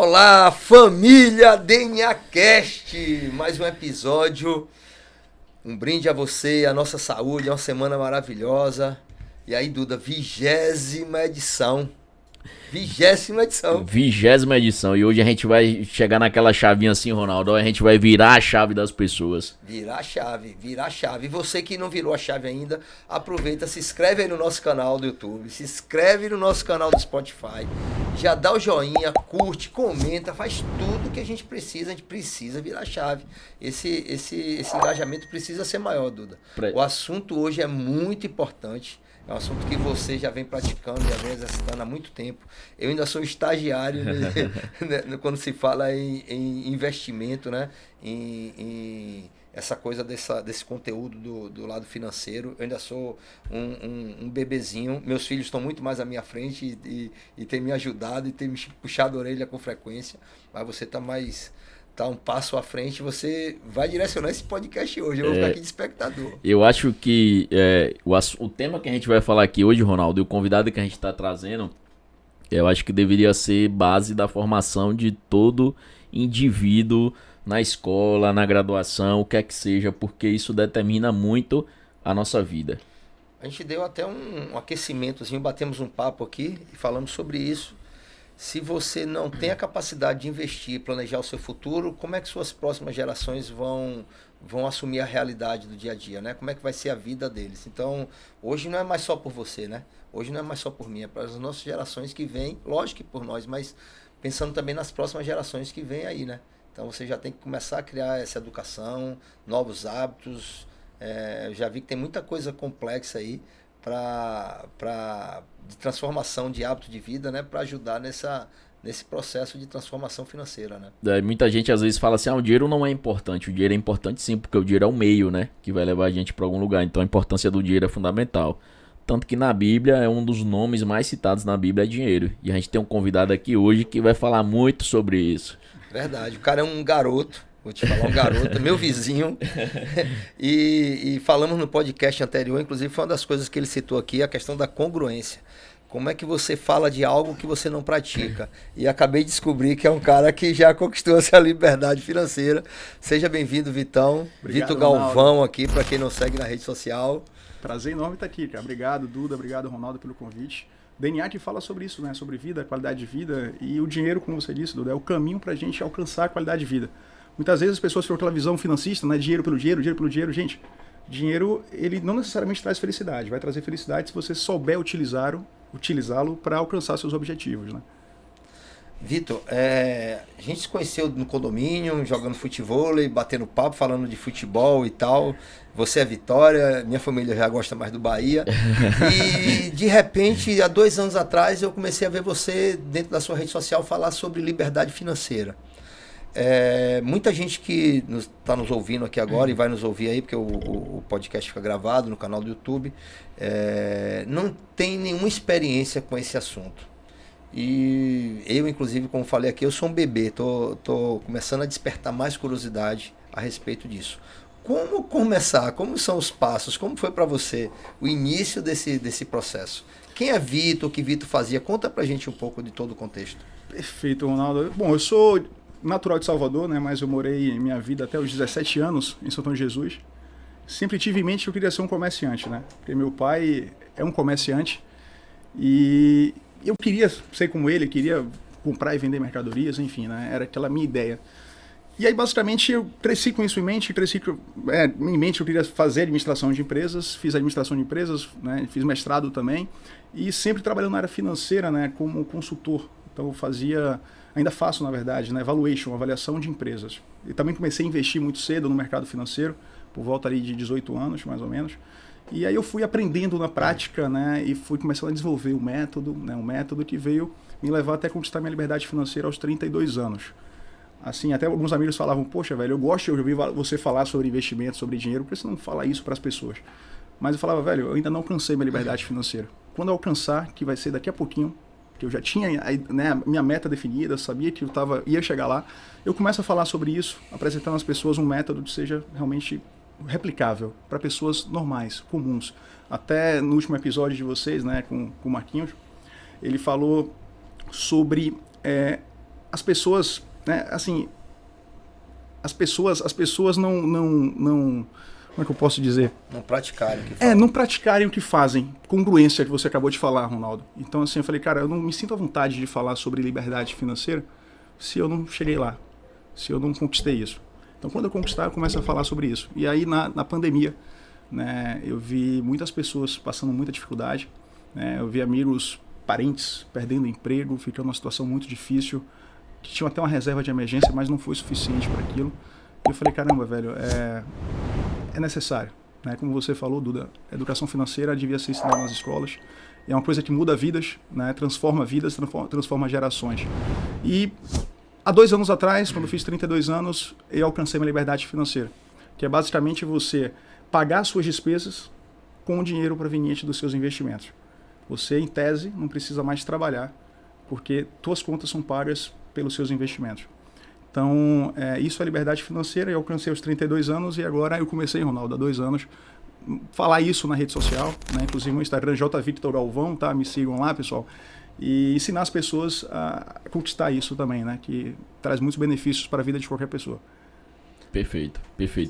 Olá, família DNA Cast! Mais um episódio. Um brinde a você, a nossa saúde, é uma semana maravilhosa. E aí, Duda, 20ª edição. 20ª edição. 20ª edição. E hoje a gente vai chegar naquela chavinha assim, Ronaldo. A gente vai virar a chave das pessoas. Virar a chave, virar a chave. E você que não virou a chave ainda, aproveita, se inscreve aí no nosso canal do YouTube, se inscreve no nosso canal do Spotify, já dá o joinha, curte, comenta, faz tudo que a gente precisa virar a chave. Esse engajamento precisa ser maior, Duda. O assunto hoje é muito importante. É um assunto que você já vem praticando, já vem exercitando há muito tempo. Eu ainda sou estagiário né, quando se fala em investimento, né? Em essa coisa desse conteúdo do lado financeiro. Eu ainda sou um bebezinho. Meus filhos estão muito mais à minha frente e têm me ajudado e têm me puxado a orelha com frequência. Mas você está um passo à frente, você vai direcionar esse podcast hoje. Eu vou ficar aqui de espectador. Eu acho que o tema que a gente vai falar aqui hoje, Ronaldo, e o convidado que a gente está trazendo, eu acho que deveria ser base da formação de todo indivíduo na escola, na graduação, o que é que seja, porque isso determina muito a nossa vida. A gente deu até um aquecimentozinho, batemos um papo aqui e falamos sobre isso. Se você não tem a capacidade de investir, planejar o seu futuro, como é que suas próximas gerações vão assumir a realidade do dia a dia, né? Como é que vai ser a vida deles? Então, hoje não é mais só por você, né? Hoje não é mais só por mim, é para as nossas gerações que vêm, lógico que por nós, mas pensando também nas próximas gerações que vêm aí, né? Então, você já tem que começar a criar essa educação, novos hábitos. Eu já vi que tem muita coisa complexa aí de transformação de hábito de vida, né, para ajudar nesse processo de transformação financeira, né? Muita gente às vezes fala assim, o dinheiro não é importante. O dinheiro é importante sim, porque o dinheiro é o meio, né, que vai levar a gente para algum lugar. Então a importância do dinheiro é fundamental. Tanto que na Bíblia, é um dos nomes mais citados na Bíblia é dinheiro. E a gente tem um convidado aqui hoje que vai falar muito sobre isso. Verdade, o cara é um garoto. Vou te falar, um garoto, meu vizinho. E falamos no podcast anterior, inclusive foi uma das coisas que ele citou aqui, a questão da congruência. Como é que você fala de algo que você não pratica? E acabei de descobrir que é um cara que já conquistou essa liberdade financeira. Seja bem-vindo, Vitão. Obrigado, Vitor Galvão Ronaldo. aqui, para quem não segue na rede social. Prazer enorme estar aqui, cara. Obrigado, Duda. Obrigado, Ronaldo, pelo convite. DNA que fala sobre isso, né? Sobre vida, qualidade de vida. E o dinheiro, como você disse, Duda, é o caminho para a gente alcançar a qualidade de vida. Muitas vezes as pessoas ficam com aquela visão financista, né? Dinheiro pelo dinheiro, dinheiro pelo dinheiro. Gente, dinheiro, ele não necessariamente traz felicidade. Vai trazer felicidade se você souber utilizá-lo para alcançar seus objetivos, né? Vitor, a gente se conheceu no condomínio, jogando futevôlei, batendo papo, falando de futebol e tal. Você é Vitória, minha família já gosta mais do Bahia. E, de repente, há 2 anos atrás, eu comecei a ver você, dentro da sua rede social, falar sobre liberdade financeira. Muita gente que está nos ouvindo aqui agora e vai nos ouvir aí, porque o podcast fica gravado no canal do YouTube, não tem nenhuma experiência com esse assunto. E eu, inclusive, como falei aqui, eu sou um bebê, tô começando a despertar mais curiosidade a respeito disso. Como começar? Como são os passos? Como foi para você o início desse processo? Quem é Vitor? O que Vitor fazia? Conta pra gente um pouco de todo o contexto. Perfeito, Ronaldo. Bom, eu sou natural de Salvador, né? Mas eu morei minha vida até os 17 anos em São Antônio de Jesus. Sempre tive em mente que eu queria ser um comerciante, né? Porque meu pai é um comerciante e eu queria ser como ele, queria comprar e vender mercadorias, enfim, né? Era aquela minha ideia. E aí, basicamente, eu cresci com isso em mente, eu queria fazer administração de empresas, fiz administração de empresas, né? Fiz mestrado também, e sempre trabalhando na área financeira, né? Como consultor. Então, eu ainda faço, na verdade, né? Avaliação de empresas. E também comecei a investir muito cedo no mercado financeiro, por volta ali de 18 anos, mais ou menos. E aí eu fui aprendendo na prática, né, e fui começando a desenvolver o método, né, um método que veio me levar até conquistar minha liberdade financeira aos 32 anos. Assim, até alguns amigos falavam, poxa, velho, eu gosto de ouvir você falar sobre investimento, sobre dinheiro, por que você não fala isso para as pessoas? Mas eu falava, velho, eu ainda não alcancei minha liberdade financeira. Quando eu alcançar, que vai ser daqui a pouquinho, que eu já tinha, né, a minha meta definida, sabia que ia chegar lá, eu começo a falar sobre isso, apresentando às pessoas um método que seja realmente replicável para pessoas normais, comuns. Até no último episódio de vocês, né, com o Marquinhos, ele falou sobre as pessoas, né, assim, as pessoas não, como é que eu posso dizer? Não praticarem o que falam. Não praticarem o que fazem. Congruência que você acabou de falar, Ronaldo. Então, assim, eu falei, cara, eu não me sinto à vontade de falar sobre liberdade financeira se eu não cheguei lá, se eu não conquistei isso. Então, quando eu conquistar, eu começo a falar sobre isso. E aí, na pandemia, né, eu vi muitas pessoas passando muita dificuldade, né, eu vi amigos, parentes perdendo emprego, ficando numa situação muito difícil, que tinham até uma reserva de emergência, mas não foi suficiente para aquilo. E eu falei, caramba, velho, é necessário. Né? Como você falou, Duda, a educação financeira devia ser ensinada nas escolas. É uma coisa que muda vidas, né? Transforma vidas, transforma gerações. E há 2 anos atrás, quando eu fiz 32 anos, eu alcancei minha liberdade financeira, que é basicamente você pagar suas despesas com o dinheiro proveniente dos seus investimentos. Você, em tese, não precisa mais trabalhar, porque suas contas são pagas pelos seus investimentos. Então, isso é liberdade financeira. Eu alcancei os 32 anos e agora eu comecei, Ronaldo, há 2 anos, falar isso na rede social, né? Inclusive no Instagram, Victor Galvão, tá? Me sigam lá, pessoal. E ensinar as pessoas a conquistar isso também, né? Que traz muitos benefícios para a vida de qualquer pessoa. Perfeito,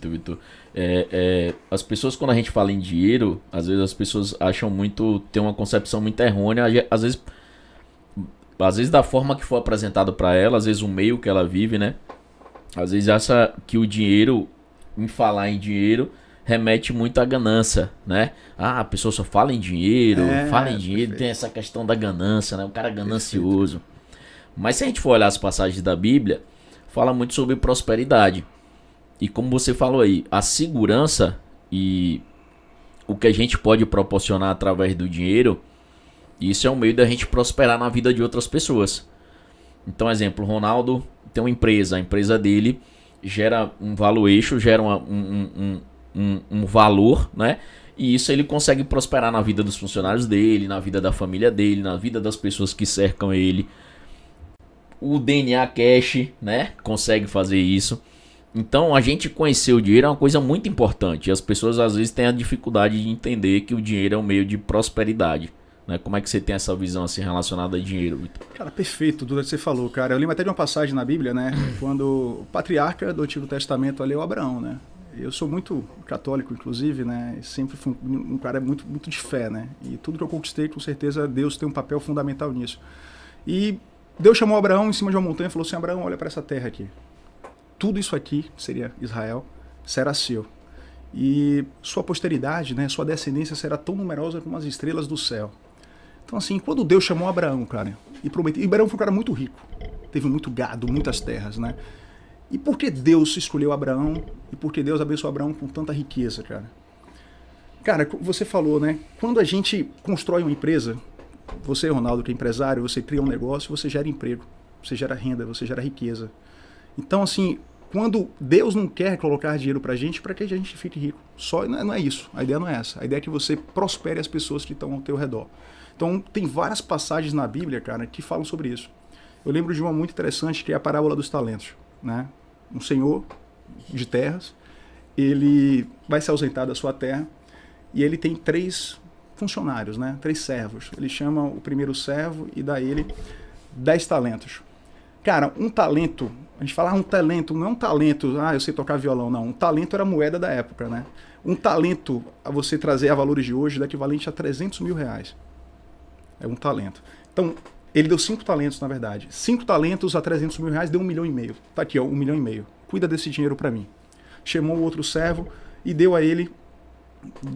Vitor. As pessoas, quando a gente fala em dinheiro, às vezes as pessoas acham muito, tem uma concepção muito errônea, às vezes da forma que for apresentado para ela, às vezes o meio que ela vive, né? Às vezes acha que o dinheiro, em falar em dinheiro, remete muito à ganância, né? A pessoa só fala em dinheiro, perfeito. Tem essa questão da ganância, né? O cara é ganancioso. Mas se a gente for olhar as passagens da Bíblia, fala muito sobre prosperidade. E como você falou aí, a segurança e o que a gente pode proporcionar através do dinheiro, isso é um meio da gente prosperar na vida de outras pessoas. Então, exemplo, o Ronaldo tem uma empresa, a empresa dele gera um valuation, gera um valor, né? E isso ele consegue prosperar na vida dos funcionários dele, na vida da família dele, na vida das pessoas que cercam ele. O DNA Cash, né? Consegue fazer isso. Então, a gente conhecer o dinheiro é uma coisa muito importante. E as pessoas às vezes têm a dificuldade de entender que o dinheiro é um meio de prosperidade. Né? Como é que você tem essa visão assim relacionada a dinheiro, Vitor? Cara, perfeito tudo que você falou, cara. Eu lembro até de uma passagem na Bíblia, né? Quando o patriarca do Antigo Testamento ali é o Abraão, né? Eu sou muito católico, inclusive, né? Sempre fui um cara muito, muito de fé, né? E tudo que eu conquistei, com certeza, Deus tem um papel fundamental nisso. E Deus chamou Abraão em cima de uma montanha e falou assim, Abraão, olha para essa terra aqui. Tudo isso aqui, seria Israel, será seu. E sua posteridade, né? Sua descendência será tão numerosa como as estrelas do céu. Então, assim, quando Deus chamou Abraão, cara, e prometeu... E Abraão foi um cara muito rico. Teve muito gado, muitas terras, né? E por que Deus escolheu Abraão? E por que Deus abençoou Abraão com tanta riqueza, cara? Cara, você falou, né? Quando a gente constrói uma empresa, você, Ronaldo, que é empresário, você cria um negócio, você gera emprego, você gera renda, você gera riqueza. Então, assim, quando Deus não quer colocar dinheiro pra gente, para que a gente fique rico? Só não é isso. A ideia não é essa. A ideia é que você prospere as pessoas que estão ao teu redor. Então, tem várias passagens na Bíblia, cara, que falam sobre isso. Eu lembro de uma muito interessante, que é a parábola dos talentos, né? Um senhor de terras, ele vai se ausentar da sua terra e ele tem 3 funcionários, né? 3 servos. Ele chama o primeiro servo e dá ele 10 talentos. Cara, um talento, a gente fala um talento, não é um talento, eu sei tocar violão, não. Um talento era a moeda da época, né? Um talento, a você trazer a valores de hoje, é equivalente a 300 mil reais. É um talento. Então, ele deu 5 talentos, na verdade. 5 talentos a 300 mil reais deu 1,5 milhão. Tá aqui, ó, 1,5 milhão. Cuida desse dinheiro para mim. Chamou o outro servo e deu a ele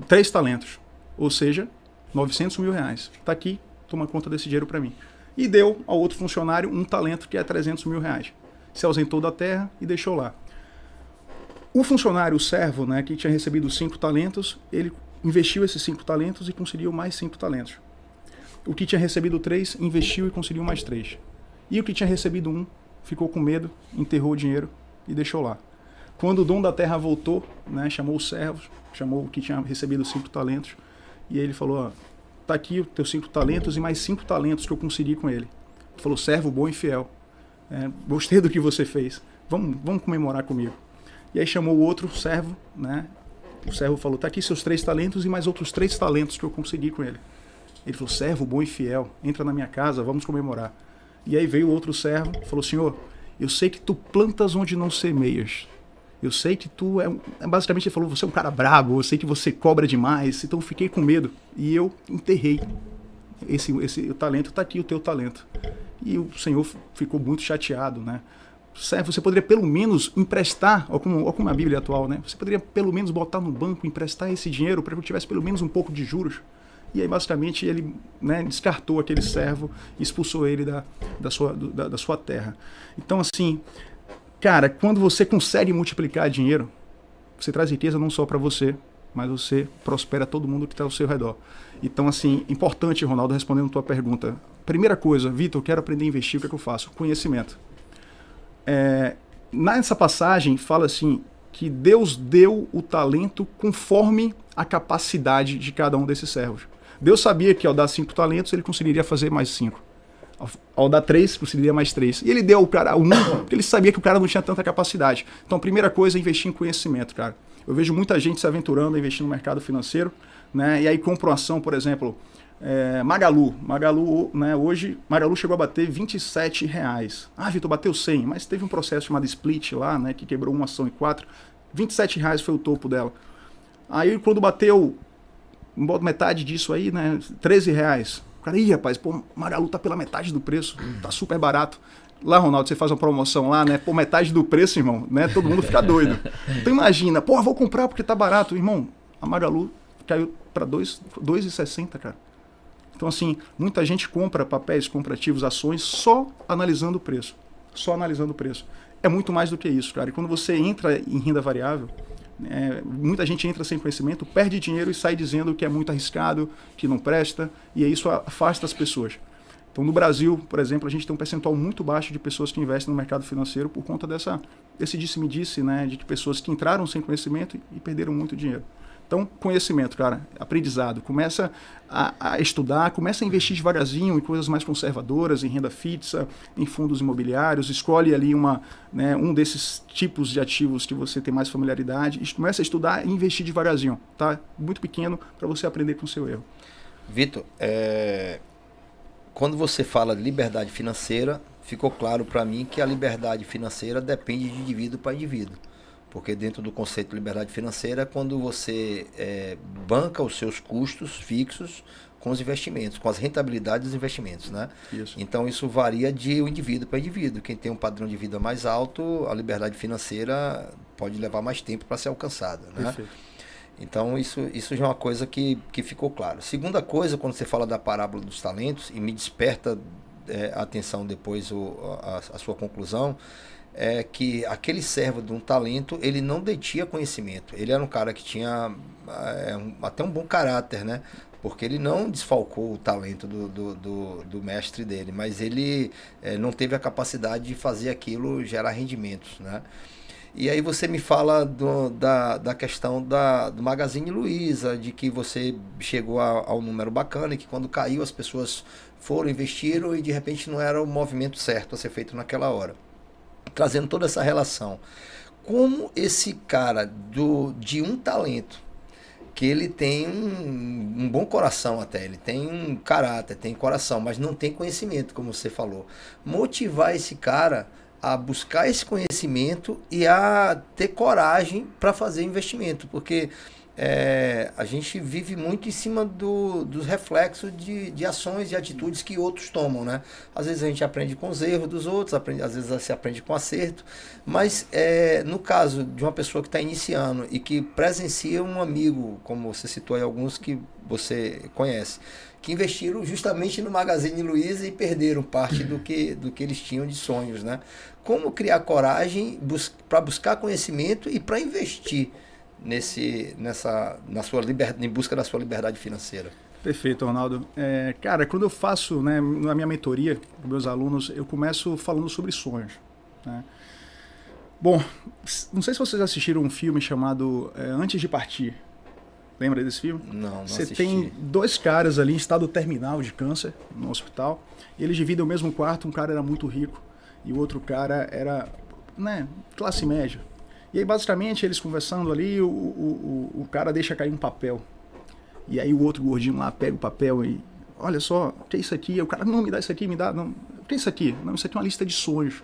3 talentos. Ou seja, 900 mil reais. Tá aqui, toma conta desse dinheiro para mim. E deu ao outro funcionário 1 talento, que é 300 mil reais. Se ausentou da terra e deixou lá. O funcionário, o servo, né, que tinha recebido 5 talentos, ele investiu esses 5 talentos e conseguiu mais 5 talentos. O que tinha recebido 3, investiu e conseguiu mais 3. E o que tinha recebido 1, ficou com medo, enterrou o dinheiro e deixou lá. Quando o dono da terra voltou, né, chamou os servos, chamou o que tinha recebido 5 talentos, e ele falou, tá aqui os teus 5 talentos e mais 5 talentos que eu consegui com ele. Ele falou, servo bom e fiel. Gostei do que você fez. Vamos comemorar comigo. E aí chamou o outro servo, né? O servo falou, tá aqui seus 3 talentos e mais outros 3 talentos que eu consegui com ele. Ele falou, servo bom e fiel, entra na minha casa, vamos comemorar. E aí veio outro servo e falou, Senhor, eu sei que tu plantas onde não semeias. Eu sei que tu basicamente ele falou, você é um cara brabo, eu sei que você cobra demais, então eu fiquei com medo. E eu enterrei. Esse talento, está aqui o teu talento. E o Senhor ficou muito chateado, né? Servo, você poderia pelo menos emprestar, ou como a Bíblia atual, né? Você poderia pelo menos botar no banco, emprestar esse dinheiro para que eu tivesse pelo menos um pouco de juros. E aí, basicamente, ele, né, descartou aquele servo e expulsou ele da sua terra. Então, assim, cara, quando você consegue multiplicar dinheiro, você traz riqueza não só para você, mas você prospera todo mundo que está ao seu redor. Então, assim, importante, Ronaldo, respondendo a tua pergunta. Primeira coisa, Vitor, eu quero aprender a investir, o que é que eu faço? Conhecimento. Nessa passagem, fala assim, que Deus deu o talento conforme a capacidade de cada um desses servos. Deus sabia que ao dar 5 talentos, ele conseguiria fazer mais 5. Ao dar 3, conseguiria mais 3. E ele deu ao cara 1, porque ele sabia que o cara não tinha tanta capacidade. Então, a primeira coisa é investir em conhecimento, cara. Eu vejo muita gente se aventurando a investir no mercado financeiro, né? E aí compra uma ação, por exemplo, Magalu, né? Hoje, Magalu chegou a bater R$27. Ah, Vitor, bateu 100, mas teve um processo chamado split lá, né? Que quebrou uma ação em 4. R$27 foi o topo dela. Aí, quando bateu metade disso aí, né? R$13. O cara, ih, rapaz, pô, Magalu tá pela metade do preço, tá super barato. Lá, Ronaldo, você faz uma promoção lá, né? Por metade do preço, irmão, né? Todo mundo fica doido. Então imagina, pô, vou comprar porque tá barato. Irmão, a Magalu caiu para 2,60, cara. Então, assim, muita gente compra papéis, compra ativos, ações, só analisando o preço. Só analisando o preço. É muito mais do que isso, cara. E quando você entra em renda variável, muita gente entra sem conhecimento, perde dinheiro e sai dizendo que é muito arriscado, que não presta, e isso afasta as pessoas. Então, no Brasil, por exemplo, a gente tem um percentual muito baixo de pessoas que investem no mercado financeiro por conta desse disse-me-disse, né, de pessoas que entraram sem conhecimento e perderam muito dinheiro. Então, conhecimento, cara, aprendizado. Começa a estudar, começa a investir devagarzinho em coisas mais conservadoras, em renda fixa, em fundos imobiliários, escolhe ali um desses tipos de ativos que você tem mais familiaridade, e começa a estudar e investir devagarzinho, tá? Muito pequeno para você aprender com o seu erro. Vitor, quando você fala de liberdade financeira, ficou claro para mim que a liberdade financeira depende de indivíduo para indivíduo. Porque dentro do conceito de liberdade financeira é quando você banca os seus custos fixos com os investimentos, com as rentabilidades dos investimentos, né? Isso. Então isso varia de um indivíduo para indivíduo. Quem tem um padrão de vida mais alto, a liberdade financeira pode levar mais tempo para ser alcançada, né? Perfeito. Então isso já é uma coisa que ficou claro. Segunda coisa, quando você fala da parábola dos talentos, e me desperta a atenção depois a sua conclusão, é que aquele servo de um talento, ele não detinha conhecimento. Ele era um cara que tinha até um bom caráter, né? Porque ele não desfalcou o talento do mestre dele, mas ele não teve a capacidade de fazer aquilo gerar rendimentos, né? E aí você me fala da questão do Magazine Luiza, de que você chegou ao número bacana e que quando caiu as pessoas foram, investiram e de repente não era o movimento certo a ser feito naquela hora. Trazendo toda essa relação. Como esse cara de um talento, que ele tem um bom coração até, ele tem um caráter, tem coração, mas não tem conhecimento, como você falou. Motivar esse cara a buscar esse conhecimento e a ter coragem para fazer investimento, porque a gente vive muito em cima dos reflexos de ações e atitudes que outros tomam, né? Às vezes a gente aprende com os erros dos outros, às vezes se aprende com acerto, mas no caso de uma pessoa que está iniciando e que presencia um amigo, como você citou aí alguns que você conhece, que investiram justamente no Magazine Luiza e perderam parte do que eles tinham de sonhos, né? Como criar coragem para buscar conhecimento e para investir em busca da sua liberdade financeira? Perfeito, Ronaldo. Cara, quando eu faço, né, na minha mentoria com meus alunos, eu começo falando sobre sonhos, né? Bom, não sei se vocês assistiram um filme chamado Antes de Partir. Lembra desse filme? Não Você assisti. tem 2 caras ali em estado terminal de câncer no hospital, e eles dividem o mesmo quarto. Um cara era muito rico e o outro cara era, né, classe média. E aí, basicamente, eles conversando ali, o cara deixa cair um papel. E aí o outro gordinho lá pega o papel e, olha só, o que é isso aqui? O cara, não, me dá isso aqui, me dá. Não, isso aqui? Não, isso aqui é uma lista de sonhos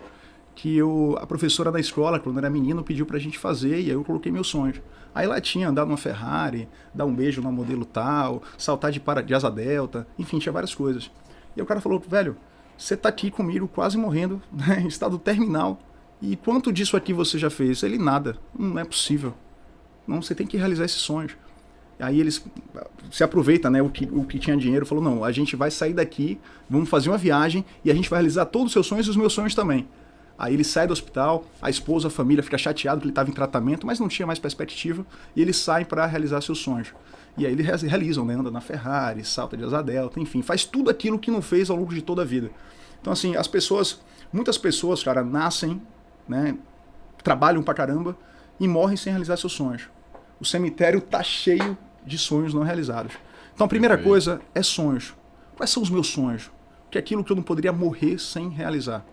que a professora da escola, quando era menino, pediu pra gente fazer, e aí eu coloquei meus sonhos. Aí lá tinha andar numa Ferrari, dar um beijo numa modelo tal, saltar de asa delta, enfim, tinha várias coisas. E aí o cara falou, velho, você tá aqui comigo quase morrendo, né, em estado terminal, e quanto disso aqui você já fez? Ele, nada, não é possível. Não, você tem que realizar esses sonhos. Aí eles se aproveitam, né, o que tinha dinheiro, falou, não, a gente vai sair daqui, vamos fazer uma viagem, e a gente vai realizar todos os seus sonhos e os meus sonhos também. Aí ele sai do hospital, a esposa, a família fica chateado que ele estava em tratamento, mas não tinha mais perspectiva, e eles saem para realizar seus sonhos. E aí eles realizam, né? Anda na Ferrari, salta de asa delta, enfim, faz tudo aquilo que não fez ao longo de toda a vida. Então assim, muitas pessoas, cara, nascem, né? Trabalham pra caramba e morrem sem realizar seus sonhos. O cemitério tá cheio de sonhos não realizados. Então a primeira coisa é sonhos. Quais são os meus sonhos? Que é aquilo que eu não poderia morrer sem realizar.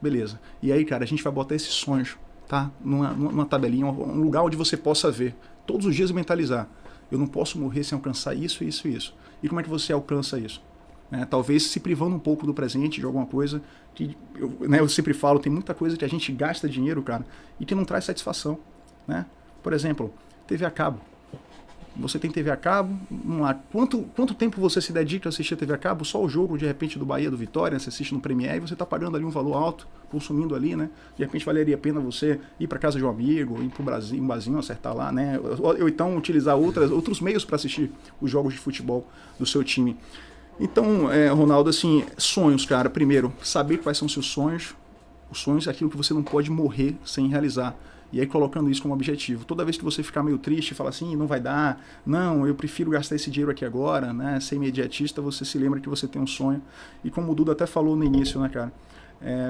Beleza. E aí, cara, a gente vai botar esses sonhos, tá? Numa tabelinha, um lugar onde você possa ver. Todos os dias mentalizar. Eu não posso morrer sem alcançar isso, isso e isso. E como é que você alcança isso? Talvez se privando um pouco do presente, de alguma coisa. Que eu sempre falo, tem muita coisa que a gente gasta dinheiro, cara, e que não traz satisfação. Né? Por exemplo, TV a cabo. Você tem TV a cabo, vamos lá, quanto tempo você se dedica a assistir a TV a cabo? Só o jogo, de repente, do Bahia, do Vitória, você assiste no Premiere e você está pagando ali um valor alto, consumindo ali, né? De repente valeria a pena você ir para casa de um amigo, ir para um barzinho, acertar lá, né? Ou então utilizar outros meios para assistir os jogos de futebol do seu time. Então, Ronaldo, assim, sonhos, cara. Primeiro, saber quais são seus sonhos. Os sonhos é aquilo que você não pode morrer sem realizar. E aí colocando isso como objetivo. Toda vez que você ficar meio triste e falar assim, não vai dar, não, eu prefiro gastar esse dinheiro aqui agora, né? Ser imediatista, você se lembra que você tem um sonho. E como o Duda até falou no início, né, cara?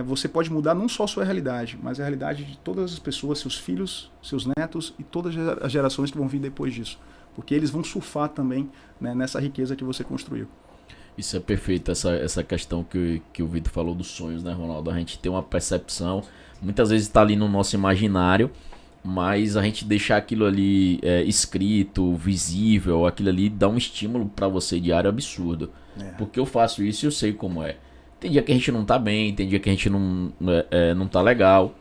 Você pode mudar não só a sua realidade, mas a realidade de todas as pessoas, seus filhos, seus netos e todas as gerações que vão vir depois disso. Porque eles vão surfar também, né, nessa riqueza que você construiu. Isso é perfeito, essa questão que o Vitor falou dos sonhos, né, Ronaldo? A gente tem uma percepção, muitas vezes está ali no nosso imaginário, mas a gente deixar aquilo ali escrito, visível, aquilo ali dá um estímulo para você diário absurdo. Porque eu faço isso e eu sei como é. Tem dia que a gente não tá bem, tem dia que a gente não tá legal.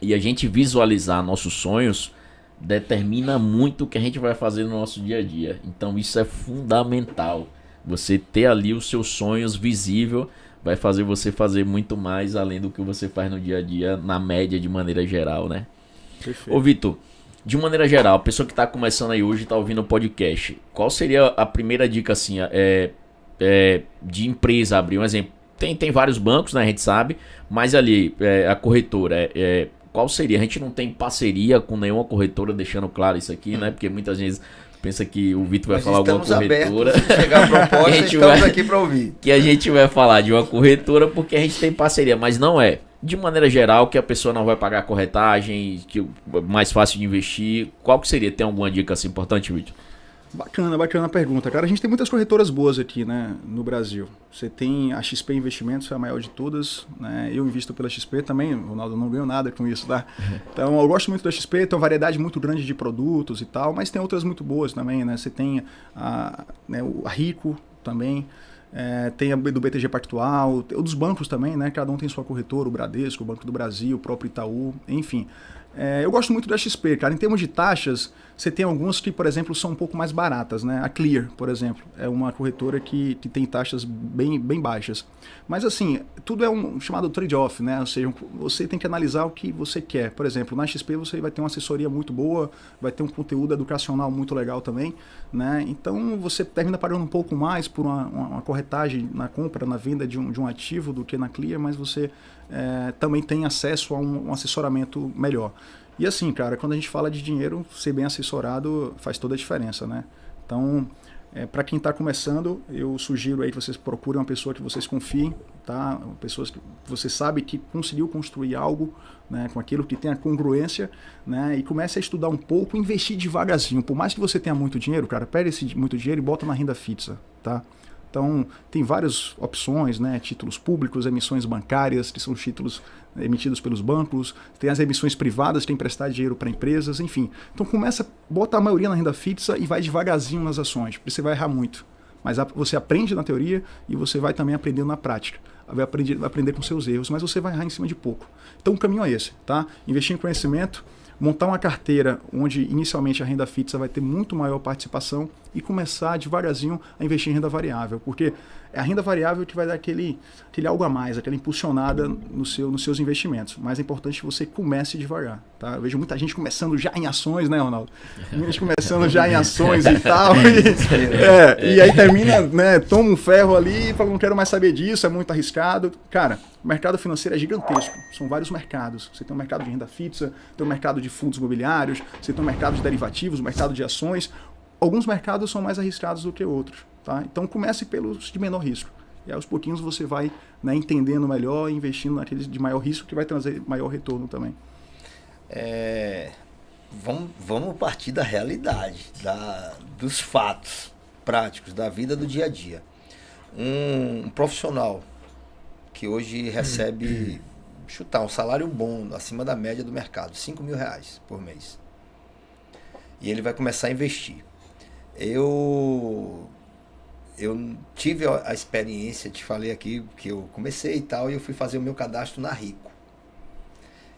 E a gente visualizar nossos sonhos determina muito o que a gente vai fazer no nosso dia a dia. Então isso é fundamental. Você ter ali os seus sonhos visível vai fazer você fazer muito mais além do que você faz no dia a dia, na média, de maneira geral, né? Perfeito. Ô Vitor, de maneira geral, a pessoa que tá começando aí hoje, tá ouvindo o podcast, qual seria a primeira dica, assim, de empresa, abrir um exemplo? Tem vários bancos, né, a gente sabe, mas ali, a corretora, qual seria? A gente não tem parceria com nenhuma corretora, deixando claro isso aqui, né? Porque muitas vezes pensa que o Vitor vai falar alguma corretora. Abertos, chegar a proposta, estamos aqui para ouvir. Que a gente vai falar de uma corretora porque a gente tem parceria, mas não é. De maneira geral, que a pessoa não vai pagar a corretagem, que é mais fácil de investir. Qual que seria? Tem alguma dica assim importante, Vitor? Bacana a pergunta, cara. A gente tem muitas corretoras boas aqui, né, no Brasil. Você tem a XP Investimentos, é a maior de todas, né? Eu invisto pela XP também, o Ronaldo não ganhou nada com isso, tá? Então eu gosto muito da XP, tem uma variedade muito grande de produtos e tal, mas tem outras muito boas também, né? Você tem a Rico também, tem a do BTG Pactual, o dos bancos também, né? Cada um tem sua corretora, o Bradesco, o Banco do Brasil, o próprio Itaú, enfim. Eu gosto muito da XP, cara. Em termos de taxas, você tem algumas que, por exemplo, são um pouco mais baratas, né? A Clear, por exemplo, é uma corretora que tem taxas bem baixas. Mas, assim, tudo é um chamado trade-off, né? Ou seja, você tem que analisar o que você quer. Por exemplo, na XP você vai ter uma assessoria muito boa, vai ter um conteúdo educacional muito legal também, né? Então, você termina pagando um pouco mais por uma corretagem na compra, na venda de um ativo do que na Clear, mas você também tem acesso a um assessoramento melhor. E assim, cara, quando a gente fala de dinheiro, ser bem assessorado faz toda a diferença, né? Então, para quem está começando, eu sugiro aí que vocês procurem uma pessoa que vocês confiem, tá? Pessoas que você sabe que conseguiu construir algo, né, com aquilo que tem a congruência, né? E comece a estudar um pouco, investir devagarzinho. Por mais que você tenha muito dinheiro, cara, pega esse muito dinheiro e bota na renda fixa, tá? Então, tem várias opções, né? Títulos públicos, emissões bancárias, que são títulos emitidos pelos bancos, tem as emissões privadas, tem emprestar dinheiro para empresas, enfim. Então, bota a maioria na renda fixa e vai devagarzinho nas ações, porque você vai errar muito. Mas você aprende na teoria e você vai também aprendendo na prática. Vai aprender com seus erros, mas você vai errar em cima de pouco. Então o caminho é esse, tá? Investir em conhecimento, montar uma carteira onde inicialmente a renda fixa vai ter muito maior participação e começar devagarzinho a investir em renda variável, porque é a renda variável que vai dar aquele algo a mais, aquela impulsionada nos seus investimentos. Mas é importante que você comece devagar, tá? Eu vejo muita gente começando já em ações, né, Ronaldo? Muita gente começando já em ações e tal. E aí termina, né, toma um ferro ali e fala, não quero mais saber disso, é muito arriscado. Cara, o mercado financeiro é gigantesco. São vários mercados. Você tem um mercado de renda fixa, tem um mercado de fundos imobiliários, você tem um mercado de derivativos, um mercado de ações. Alguns mercados são mais arriscados do que outros, tá? Então comece pelos de menor risco. E aos pouquinhos você vai, né, entendendo melhor e investindo naqueles de maior risco que vai trazer maior retorno também. Vamos partir da realidade, dos fatos práticos, da vida do dia a dia. Um profissional que hoje recebe, chutar, um salário bom, acima da média do mercado, R$5.000 por mês. E ele vai começar a investir. Eu tive a experiência, te falei aqui, que eu comecei e tal, e eu fui fazer o meu cadastro na Rico.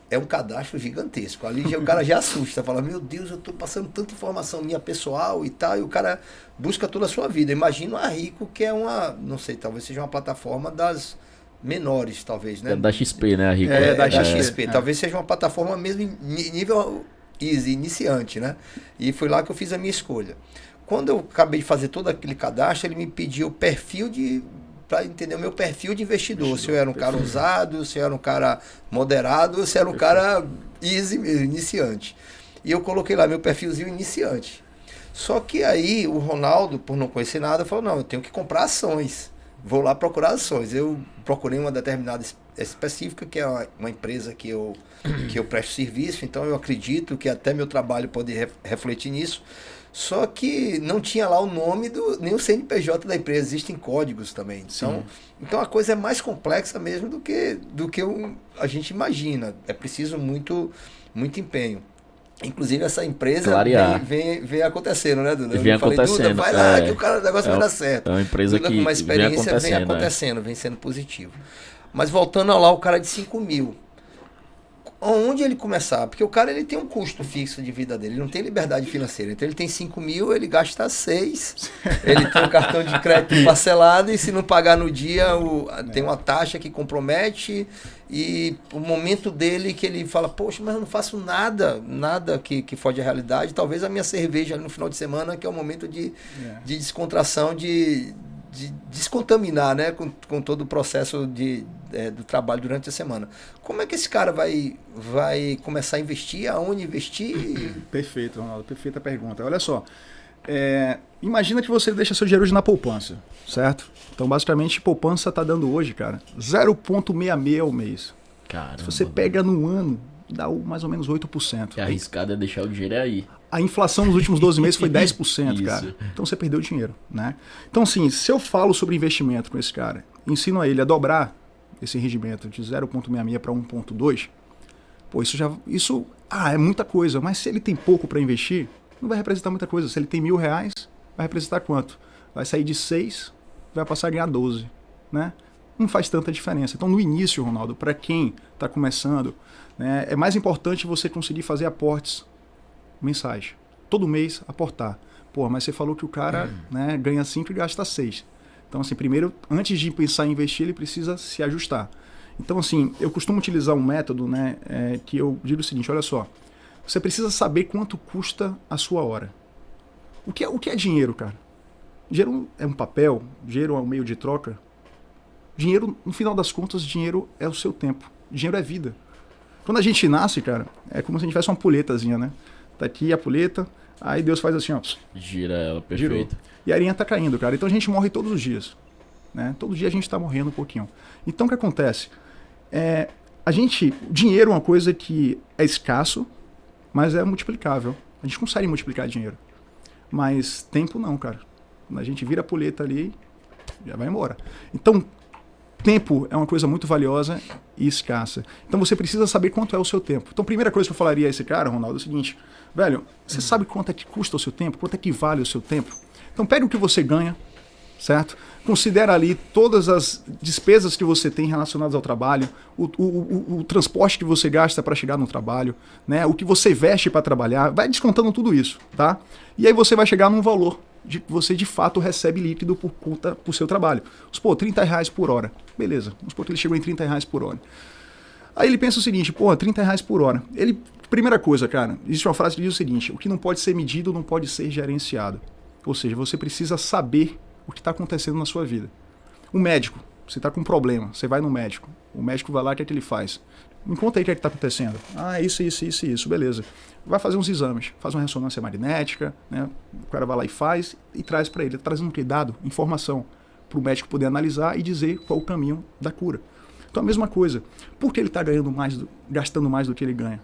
É um cadastro gigantesco. Ali o cara já assusta, fala, meu Deus, eu estou passando tanta informação minha pessoal e tal, e o cara busca toda a sua vida. Imagina a Rico, que é não sei, talvez seja uma plataforma das menores, talvez, né? É da XP, né, a Rico? Da XP. Talvez seja uma plataforma mesmo em nível easy, iniciante, né? E foi lá que eu fiz a minha escolha. Quando eu acabei de fazer todo aquele cadastro, ele me pediu o perfil para entender o meu perfil de investidor. Se eu era um cara ousado, se eu era um cara moderado, se eu era um cara easy mesmo, iniciante. E eu coloquei lá meu perfilzinho iniciante. Só que aí o Ronaldo, por não conhecer nada, falou, não, eu tenho que comprar ações. Vou lá procurar ações. Eu procurei uma determinada específica, que é uma empresa que eu presto serviço, então eu acredito que até meu trabalho pode refletir nisso. Só que não tinha lá o nome nem o CNPJ da empresa, existem códigos também. Então a coisa é mais complexa mesmo do que a gente imagina. É preciso muito empenho. Inclusive essa empresa vem acontecendo, né, Duda? Vem acontecendo. Duda, vai lá que o negócio vai dar certo. É uma empresa Duda, que com uma experiência vem acontecendo, vem sendo positivo. Mas voltando lá, o cara de 5.000. Onde ele começar? Porque o cara ele tem um custo fixo de vida dele, ele não tem liberdade financeira. Então ele tem 5.000, ele gasta 6. Ele tem um cartão de crédito parcelado e se não pagar no dia, tem uma taxa que compromete. E o momento dele que ele fala, poxa, mas eu não faço nada que foge à realidade. Talvez a minha cerveja ali no final de semana, que é o momento de descontração, de descontaminar, né, com todo o processo do trabalho durante a semana. Como é que esse cara vai começar a investir? Aonde investir? Perfeito, Ronaldo. Perfeita pergunta. Olha só, imagina que você deixa seu dinheiro hoje na poupança, certo? Então, basicamente, poupança está dando hoje, cara, 0,66 ao mês. Caramba. Se você pega no ano, dá mais ou menos 8%. E arriscado é deixar o dinheiro aí. A inflação nos últimos 12 meses foi 10%, cara. Então você perdeu dinheiro, né? Então, assim, se eu falo sobre investimento com esse cara, ensino a ele a dobrar esse rendimento de 0,66 para 1,2, pô, isso é muita coisa. Mas se ele tem pouco para investir, não vai representar muita coisa. Se ele tem R$1.000, vai representar quanto? Vai sair de 6, vai passar a ganhar 12, né? Não faz tanta diferença. Então, no início, Ronaldo, para quem está começando, né, é mais importante você conseguir fazer aportes mensais. Todo mês aportar. Pô, mas você falou que o cara, né, ganha 5 e gasta 6. Então, assim, primeiro, antes de pensar em investir, ele precisa se ajustar. Então, assim, eu costumo utilizar um método, né, que eu digo o seguinte, olha só, você precisa saber quanto custa a sua hora. O que é dinheiro, cara? Dinheiro é um papel, dinheiro é um meio de troca. Dinheiro, no final das contas, dinheiro é o seu tempo. Dinheiro é vida. Quando a gente nasce, cara, é como se a gente tivesse uma puletazinha, né? Tá aqui a puleta, aí Deus faz assim, ó. Gira ela, perfeito. Girou. E a arinha tá caindo, cara. Então a gente morre todos os dias, né? Todo dia a gente tá morrendo um pouquinho. Então o que acontece? Dinheiro é uma coisa que é escasso, mas é multiplicável. A gente consegue multiplicar dinheiro. Mas tempo não, cara. A gente vira a puleta ali, já vai embora. Então, tempo é uma coisa muito valiosa e escassa. Então você precisa saber quanto é o seu tempo. Então a primeira coisa que eu falaria a esse cara, Ronaldo, é o seguinte, velho, você sabe quanto é que custa o seu tempo? Quanto é que vale o seu tempo? Então pega o que você ganha, certo? Considera ali todas as despesas que você tem relacionadas ao trabalho, o transporte que você gasta para chegar no trabalho, né? O que você veste para trabalhar, vai descontando tudo isso, tá? E aí você vai chegar num valor que você de fato recebe líquido por seu trabalho. Vamos supor, R$30 por hora. Beleza, vamos supor que ele chegou em R$30 por hora. Aí ele pensa o seguinte, R$30 por hora. Primeira coisa, cara, existe uma frase que diz o seguinte: o que não pode ser medido não pode ser gerenciado. Ou seja, você precisa saber o que está acontecendo na sua vida. Um médico, você está com um problema, você vai no médico. O médico vai lá, o que é que ele faz? Me conta aí o que é que está acontecendo. Isso, beleza. Vai fazer uns exames, faz uma ressonância magnética, né? O cara vai lá e faz e traz para ele. Trazendo dado, informação, para o médico poder analisar e dizer qual o caminho da cura. Então a mesma coisa. Por que ele está gastando mais do que ele ganha?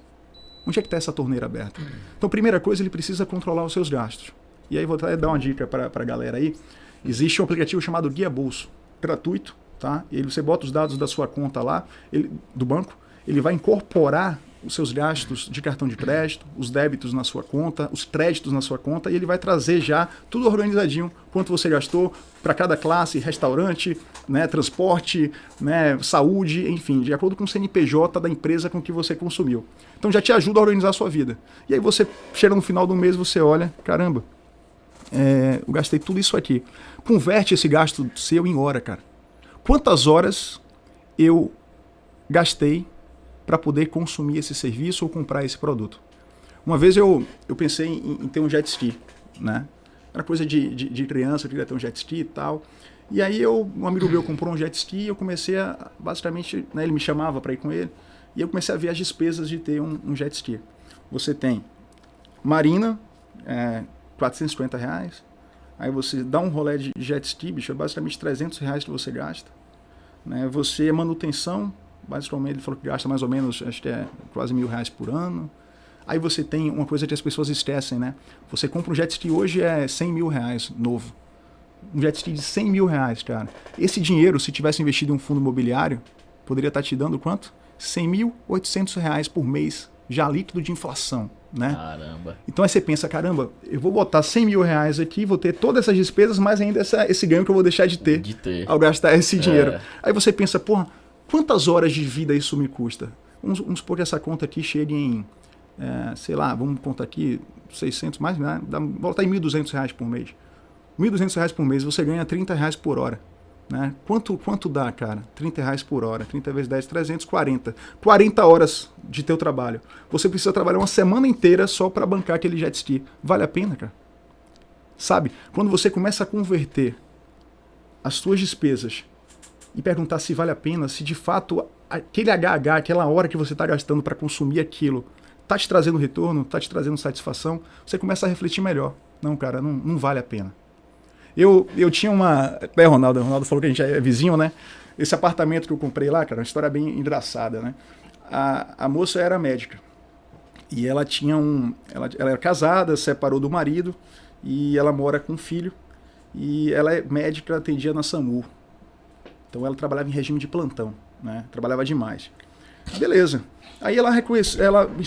Onde é que está essa torneira aberta? Então, primeira coisa, ele precisa controlar os seus gastos. E aí vou até dar uma dica para a galera aí. Existe um aplicativo chamado Guia Bolso, gratuito, tá? Você bota os dados da sua conta lá, do banco, ele vai incorporar os seus gastos de cartão de crédito, os débitos na sua conta, os créditos na sua conta, e ele vai trazer já tudo organizadinho, quanto você gastou para cada classe, restaurante, né, transporte, né, saúde, enfim, de acordo com o CNPJ da empresa com que você consumiu. Então já te ajuda a organizar a sua vida. E aí você chega no final do mês, você olha, caramba, eu gastei tudo isso aqui. Converte esse gasto seu em hora, cara. Quantas horas eu gastei para poder consumir esse serviço ou comprar esse produto? Uma vez eu pensei em ter um jet ski, né? Era coisa de criança, eu queria ter um jet ski e tal. E aí um amigo meu comprou um jet ski e eu comecei a, basicamente, né, ele me chamava para ir com ele, e eu comecei a ver as despesas de ter um jet ski. Você tem marina, R$450, aí você dá um rolê de jet ski, bicho, é basicamente R$300 que você gasta, né? Você, manutenção, basicamente ele falou que gasta mais ou menos, acho que é quase R$1.000 por ano. Aí você tem uma coisa que as pessoas esquecem, né? Você compra um jet ski hoje é R$100 mil novo. Um jet ski de R$100 mil, cara. Esse dinheiro, se tivesse investido em um fundo imobiliário, poderia estar te dando quanto? R$100.800 por mês, já líquido de inflação, né? Caramba. Então aí você pensa, caramba, eu vou botar R$100 mil aqui, vou ter todas essas despesas, mas ainda esse ganho que eu vou deixar de ter ao gastar esse dinheiro. Aí você pensa, porra, quantas horas de vida isso me custa? Vamos supor que essa conta aqui chegue em, sei lá, vamos contar aqui, 600 mais, né? Vou botar em R$1.200 por mês. R$1.200 por mês, você ganha R$30 por hora. Né? Quanto dá, cara? R$30 por hora. 30 vezes 10, 340. 40 horas de teu trabalho. Você precisa trabalhar uma semana inteira só para bancar aquele jet ski. Vale a pena, cara? Sabe? Quando você começa a converter as suas despesas e perguntar se vale a pena, se de fato aquele HH, aquela hora que você está gastando para consumir aquilo, está te trazendo retorno, está te trazendo satisfação, você começa a refletir melhor. Não, cara, não vale a pena. Eu tinha uma... Ronaldo falou que a gente é vizinho, né? Esse apartamento que eu comprei lá, cara, uma história bem engraçada, né? A moça era médica. E ela tinha ela era casada, separou do marido, e ela mora com um filho. E ela é médica, atendia na SAMU. Então ela trabalhava em regime de plantão, né? Trabalhava demais. Beleza. Aí ela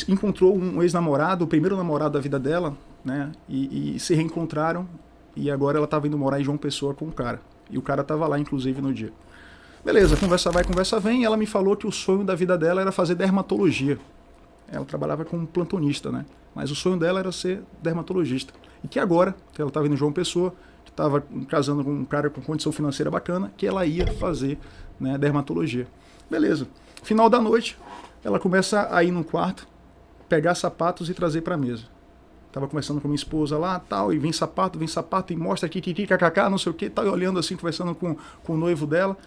encontrou um ex-namorado, o primeiro namorado da vida dela, né? E se reencontraram. E agora ela estava indo morar em João Pessoa com o cara. E o cara estava lá, inclusive, no dia. Beleza, conversa vai, conversa vem. E ela me falou que o sonho da vida dela era fazer dermatologia. Ela trabalhava como plantonista, né? Mas o sonho dela era ser dermatologista. E que agora, que ela estava indo em João Pessoa, que estava casando com um cara com condição financeira bacana, que ela ia fazer, né, dermatologia. Beleza. Final da noite, ela começa a ir no quarto, pegar sapatos e trazer para a mesa. Tava conversando com minha esposa lá, tal, e vem sapato, e mostra aqui, kkk, não sei o que, tal, e olhando assim, conversando com o noivo dela.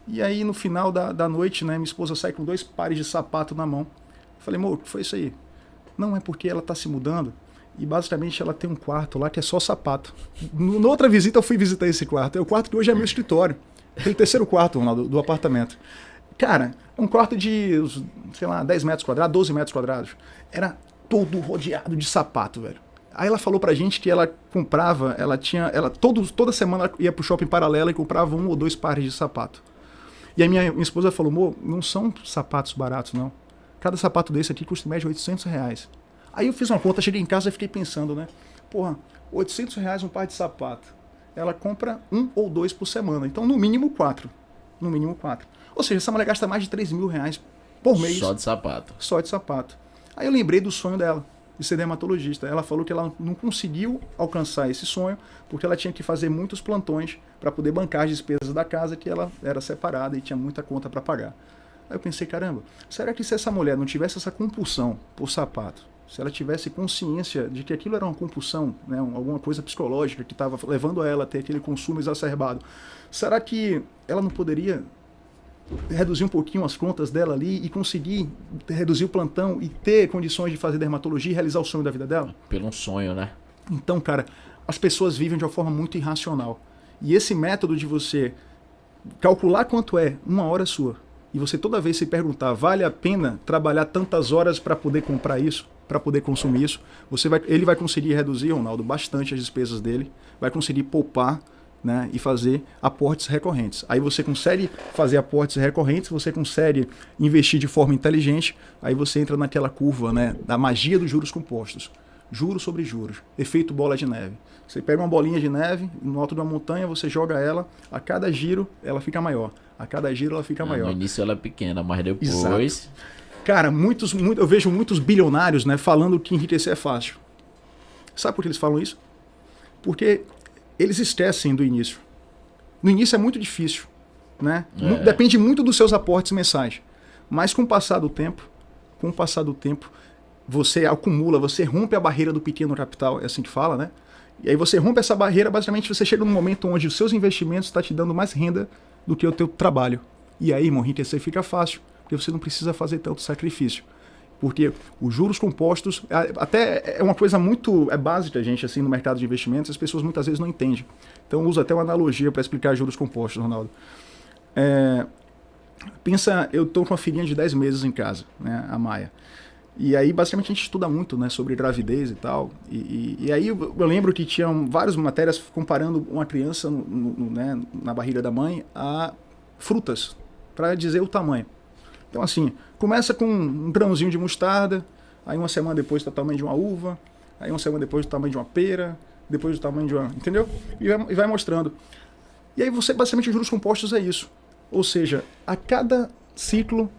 E aí, no final da noite, né, minha esposa sai com 2 pares de sapato na mão. Eu falei, amor, o que foi isso aí? Não, é porque ela tá se mudando, e basicamente ela tem um quarto lá que é só sapato. Na outra visita, eu fui visitar esse quarto. É o quarto que hoje é meu escritório. Aquele 3º quarto, Ronaldo, do apartamento. Cara, um quarto de, sei lá, 10 metros quadrados, 12 metros quadrados. Era todo rodeado de sapato, velho. Aí ela falou pra gente que ela comprava, toda semana ela ia pro shopping paralelo e comprava 1 ou 2 pares de sapato. E aí minha esposa falou, amor, não são sapatos baratos, não. Cada sapato desse aqui custa em média R$800. Aí eu fiz uma conta, cheguei em casa e fiquei pensando, né? Porra, R$800 um par de sapato. ela compra 1 ou 2 por semana. Então, no mínimo 4. No mínimo 4. Ou seja, essa mulher gasta mais de 3 mil reais por mês. Só de sapato. Só de sapato. Aí eu lembrei do sonho dela, de ser dermatologista. Ela falou que ela não conseguiu alcançar esse sonho porque ela tinha que fazer muitos plantões para poder bancar as despesas da casa, que ela era separada e tinha muita conta para pagar. Aí eu pensei, caramba, será que se essa mulher não tivesse essa compulsão por sapato, se ela tivesse consciência de que aquilo era uma compulsão, né, alguma coisa psicológica que estava levando a ela a ter aquele consumo exacerbado, será que ela não poderia reduzir um pouquinho as contas dela ali e conseguir reduzir o plantão e ter condições de fazer dermatologia e realizar o sonho da vida dela? Pelo um sonho, né? Então, cara, as pessoas vivem de uma forma muito irracional. E esse método de você calcular quanto é uma hora sua e você toda vez se perguntar, vale a pena trabalhar tantas horas para poder comprar isso, para poder consumir isso, ele vai conseguir reduzir, Ronaldo, bastante as despesas dele, vai conseguir poupar, né, e fazer aportes recorrentes. Aí você consegue fazer aportes recorrentes, você consegue investir de forma inteligente, aí você entra naquela curva, né, da magia dos juros compostos. Juros sobre juros, efeito bola de neve. Você pega uma bolinha de neve no alto de uma montanha, você joga ela, a cada giro ela fica maior. A cada giro ela fica maior. No início ela é pequena, mas depois... Exato. Cara, eu vejo muitos bilionários, né, falando que enriquecer é fácil. Sabe por que eles falam isso? Porque eles esquecem do início. No início é muito difícil, né? Depende muito dos seus aportes mensais. Mas com o passar do tempo, você acumula, você rompe a barreira do pequeno capital, é assim que fala, né? E aí você rompe essa barreira, basicamente você chega num momento onde os seus investimentos estão te dando mais renda do que o teu trabalho. E aí, irmão, enriquecer fica fácil, porque você não precisa fazer tanto sacrifício. Porque os juros compostos, até é uma coisa muito básica, gente, assim, no mercado de investimentos, as pessoas muitas vezes não entendem. Então eu uso até uma analogia para explicar juros compostos, Ronaldo. Pensa, eu estou com uma filhinha de 10 meses em casa, né, a Maia. E aí, basicamente, a gente estuda muito, né, sobre gravidez e tal. E aí eu lembro que tinham várias matérias comparando uma criança né, na barriga da mãe a frutas, para dizer o tamanho. Então, assim, começa com um grãozinho de mostarda, aí uma semana depois está o tamanho de uma uva, aí uma semana depois do tamanho de uma pera, depois do tamanho de uma... Entendeu? E vai mostrando. E aí você, basicamente, os juros compostos é isso. Ou seja, a cada ciclo,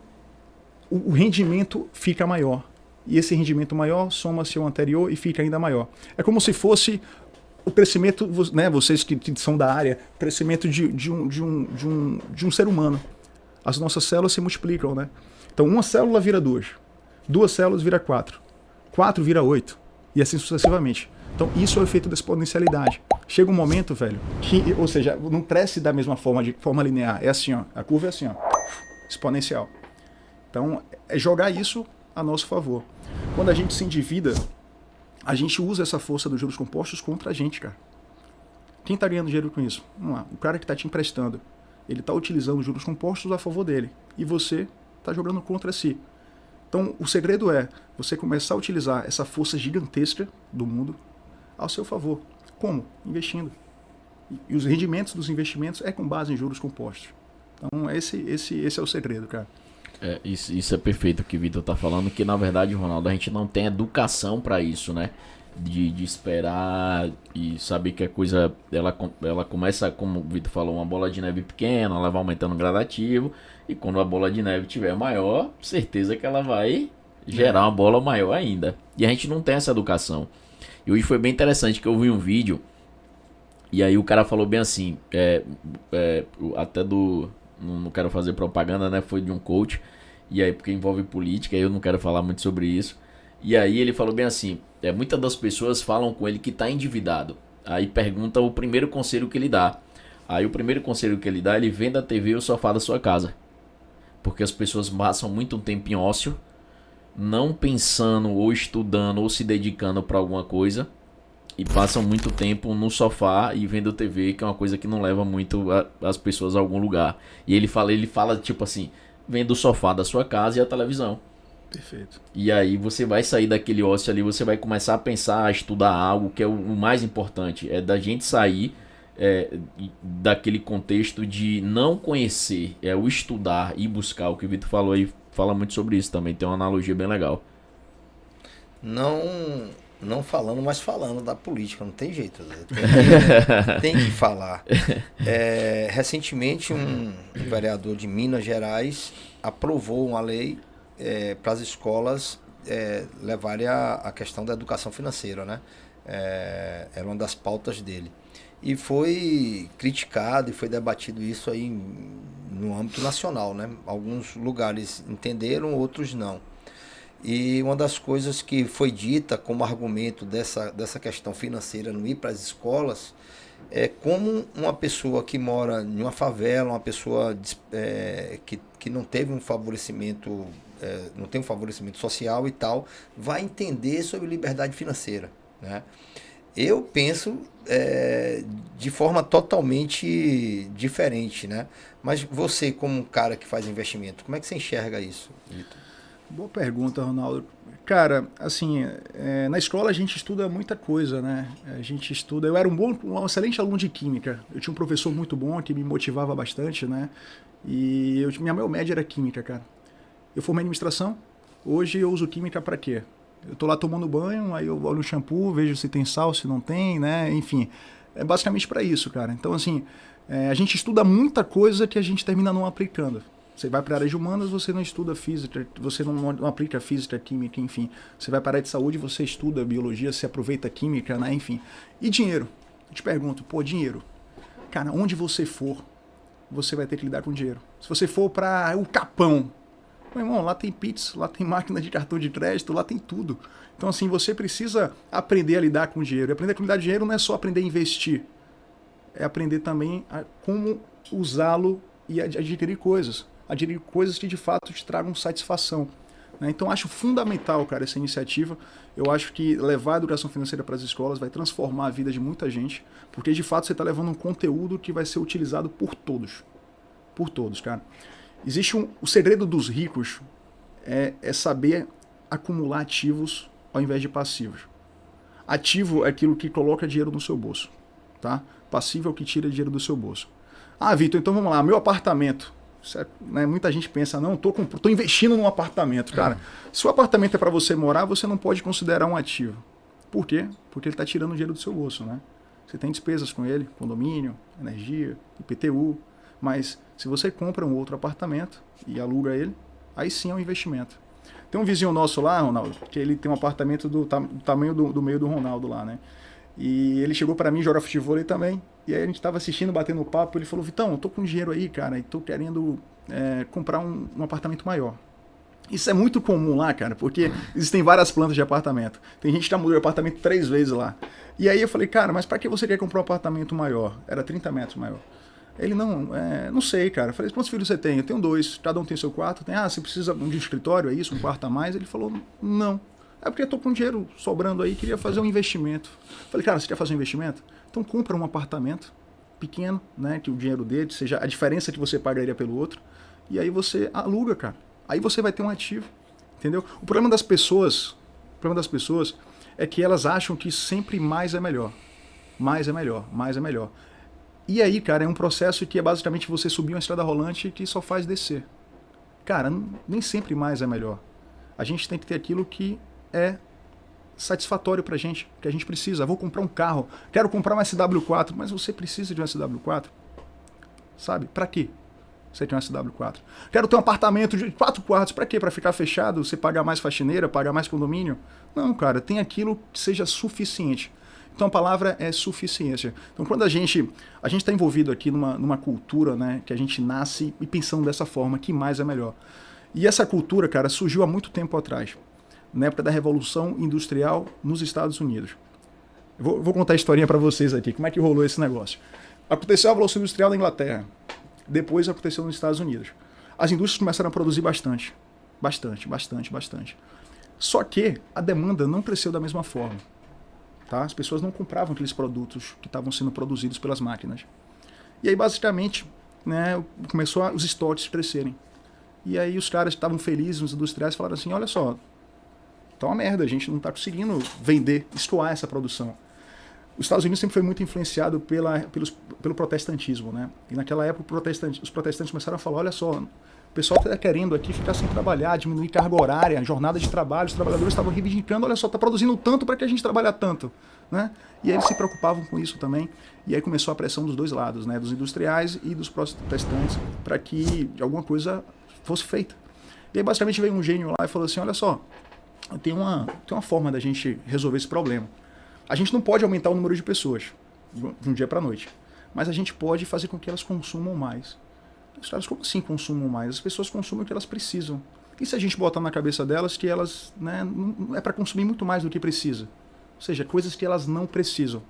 o rendimento fica maior. E esse rendimento maior soma-se ao anterior e fica ainda maior. É como se fosse o crescimento, né, vocês que são da área, o crescimento de um ser humano. As nossas células se multiplicam, né? Então, uma célula vira 2, 2 células vira 4, 4 vira 8, e assim sucessivamente. Então, isso é o efeito da exponencialidade. Chega um momento, velho, que, ou seja, não cresce da mesma forma, de forma linear. É assim, ó, a curva é assim, ó, exponencial. Então, é jogar isso a nosso favor. Quando a gente se endivida, a gente usa essa força dos juros compostos contra a gente, cara. Quem está ganhando dinheiro com isso? Vamos lá, o cara que está te emprestando. Ele está utilizando os juros compostos a favor dele. E você está jogando contra si. Então, o segredo é você começar a utilizar essa força gigantesca do mundo ao seu favor. Como? Investindo. E os rendimentos dos investimentos é com base em juros compostos. Então, esse é o segredo, cara. Isso é perfeito o que o Vitor tá falando, que na verdade, Ronaldo, a gente não tem educação para isso, né? De esperar e saber que a coisa, ela começa, como o Vitor falou, uma bola de neve pequena, ela vai aumentando gradativo, e quando a bola de neve tiver maior, certeza que ela vai gerar uma bola maior ainda. E a gente não tem essa educação. E hoje foi bem interessante que eu vi um vídeo, e aí o cara falou bem assim, até não quero fazer propaganda, né? Foi de um coach, e aí porque envolve política, eu não quero falar muito sobre isso. E aí ele falou bem assim, muitas das pessoas falam com ele que está endividado. Aí pergunta o primeiro conselho que ele dá. Aí o primeiro conselho que ele dá, ele venda a TV e o sofá da sua casa. Porque as pessoas passam muito tempo em ócio, não pensando ou estudando ou se dedicando para alguma coisa, e passam muito tempo no sofá e vendo TV, que é uma coisa que não leva muito as pessoas a algum lugar. E ele fala tipo assim, venda o sofá da sua casa e a televisão. Perfeito. E aí você vai sair daquele ócio ali, você vai começar a pensar, a estudar algo, que é o mais importante. É da gente sair daquele contexto de não conhecer, é o estudar e buscar. O que o Vitor falou aí, fala muito sobre isso também, tem uma analogia bem legal. Não não falando, mas falando da política, não tem jeito. Tem que falar. Recentemente, um vereador de Minas Gerais aprovou uma lei para as escolas levarem a questão da educação financeira, né? Era uma das pautas dele. E foi criticado e foi debatido isso aí no âmbito nacional, né? Alguns lugares entenderam, outros não. E uma das coisas que foi dita como argumento dessa questão financeira no ir para as escolas é como uma pessoa que mora em uma favela, uma pessoa que não teve um favorecimento, não tem um favorecimento social e tal, vai entender sobre liberdade financeira, né? Eu penso de forma totalmente diferente, né? Mas você, como um cara que faz investimento, como é que você enxerga isso, Vitor? Boa pergunta, Ronaldo. Cara, assim, na escola a gente estuda muita coisa, né? A gente estuda... Eu era um excelente aluno de química. Eu tinha um professor muito bom que me motivava bastante, né? E minha média era química, cara. Eu formei em administração. Hoje eu uso química para quê? Eu tô lá tomando banho, aí eu olho o shampoo, vejo se tem sal, se não tem, né? Enfim, é basicamente para isso, cara. Então, assim, a gente estuda muita coisa que a gente termina não aplicando. Você vai para a área de humanas, você não estuda física, você não aplica física, química, enfim. Você vai para a área de saúde, você estuda biologia, você aproveita química, né? Enfim. E dinheiro? Eu te pergunto, dinheiro. Cara, onde você for, você vai ter que lidar com dinheiro. Se você for para o Capão, meu irmão, lá tem Pix, lá tem máquina de cartão de crédito, lá tem tudo. Então, assim, você precisa aprender a lidar com dinheiro. E aprender a lidar com dinheiro não é só aprender a investir. É aprender também a como usá-lo e adquirir coisas. Adquirir coisas que, de fato, te tragam satisfação. Né? Então, acho fundamental, cara, essa iniciativa. Eu acho que levar a educação financeira para as escolas vai transformar a vida de muita gente, porque, de fato, você está levando um conteúdo que vai ser utilizado por todos. Por todos, cara. Existe o segredo dos ricos é saber acumular ativos ao invés de passivos. Ativo é aquilo que coloca dinheiro no seu bolso, tá? Passivo é o que tira dinheiro do seu bolso. Ah, Vitor, então vamos lá, meu apartamento. Certo, né? Muita gente pensa, não, tô investindo num apartamento. Cara, se o apartamento é para você morar, você não pode considerar um ativo. Por quê? Porque ele está tirando dinheiro do seu bolso, né? Você tem despesas com ele, condomínio, energia, IPTU. Mas se você compra um outro apartamento e aluga ele, aí sim é um investimento. Tem um vizinho nosso lá, Ronaldo, que ele tem um apartamento do tamanho do meio do Ronaldo lá, né? E ele chegou para mim jogar futebol também. E aí a gente estava assistindo, batendo papo, ele falou, Vitão, eu tô com dinheiro aí, cara, e tô querendo comprar um apartamento maior. Isso é muito comum lá, cara, porque existem várias plantas de apartamento. Tem gente que já mudou de apartamento 3 vezes lá. E aí eu falei, cara, mas para que você quer comprar um apartamento maior? Era 30 metros maior. Ele, não sei, cara. Eu falei, quantos filhos você tem? Eu tenho 2, cada um tem seu quarto. Você precisa de um escritório, é isso? Um quarto a mais? Ele falou, não. É porque eu tô com dinheiro sobrando aí, queria fazer um investimento. Eu falei, cara, você quer fazer um investimento? Então compra um apartamento pequeno, né? Que o dinheiro dele seja a diferença que você pagaria pelo outro. E aí você aluga, cara. Aí você vai ter um ativo, entendeu? O problema das pessoas é que elas acham que sempre mais é melhor. Mais é melhor, mais é melhor. E aí, cara, é um processo que é basicamente você subir uma estrada rolante que só faz descer. Cara, nem sempre mais é melhor. A gente tem que ter aquilo que é satisfatório pra gente, que a gente precisa. Vou comprar um carro, quero comprar um SW4, mas você precisa de um SW4? Sabe? Pra quê? Você tem um SW4. Quero ter um apartamento de 4 quartos, pra quê? Pra ficar fechado, você pagar mais faxineira, pagar mais condomínio? Não, cara, tem aquilo que seja suficiente. Então a palavra é suficiência. Então quando a gente está envolvido aqui numa cultura, né, que a gente nasce e pensando dessa forma, que mais é melhor. E essa cultura, cara, surgiu há muito tempo atrás, na época da Revolução Industrial nos Estados Unidos. Eu vou contar a historinha para vocês aqui, como é que rolou esse negócio. Aconteceu a Revolução Industrial na Inglaterra, depois aconteceu nos Estados Unidos. As indústrias começaram a produzir bastante. Só que a demanda não cresceu da mesma forma. Tá? As pessoas não compravam aqueles produtos que estavam sendo produzidos pelas máquinas. E aí, basicamente, né, começou os estoques crescerem. E aí os caras que estavam felizes, os industriais, falaram assim, olha só, tá uma merda, a gente não está conseguindo vender, escoar essa produção. os Estados Unidos sempre foi muito influenciado pelo protestantismo, né? E naquela época os protestantes começaram a falar, olha só, o pessoal está querendo aqui ficar sem trabalhar, diminuir carga horária, jornada de trabalho, os trabalhadores estavam reivindicando, olha só, está produzindo tanto para que a gente trabalhe tanto, né? E aí eles se preocupavam com isso também, e aí começou a pressão dos dois lados, né? Dos industriais e dos protestantes, para que alguma coisa fosse feita. E aí basicamente veio um gênio lá e falou assim, olha só, tem uma forma da gente resolver esse problema. A gente não pode aumentar o número de pessoas de um dia para a noite, mas a gente pode fazer com que elas consumam mais. Os caras, como assim consumam mais? As pessoas consumem o que elas precisam. E se a gente botar na cabeça delas que elas, né, não é para consumir muito mais do que precisa? Ou seja, coisas que elas não precisam.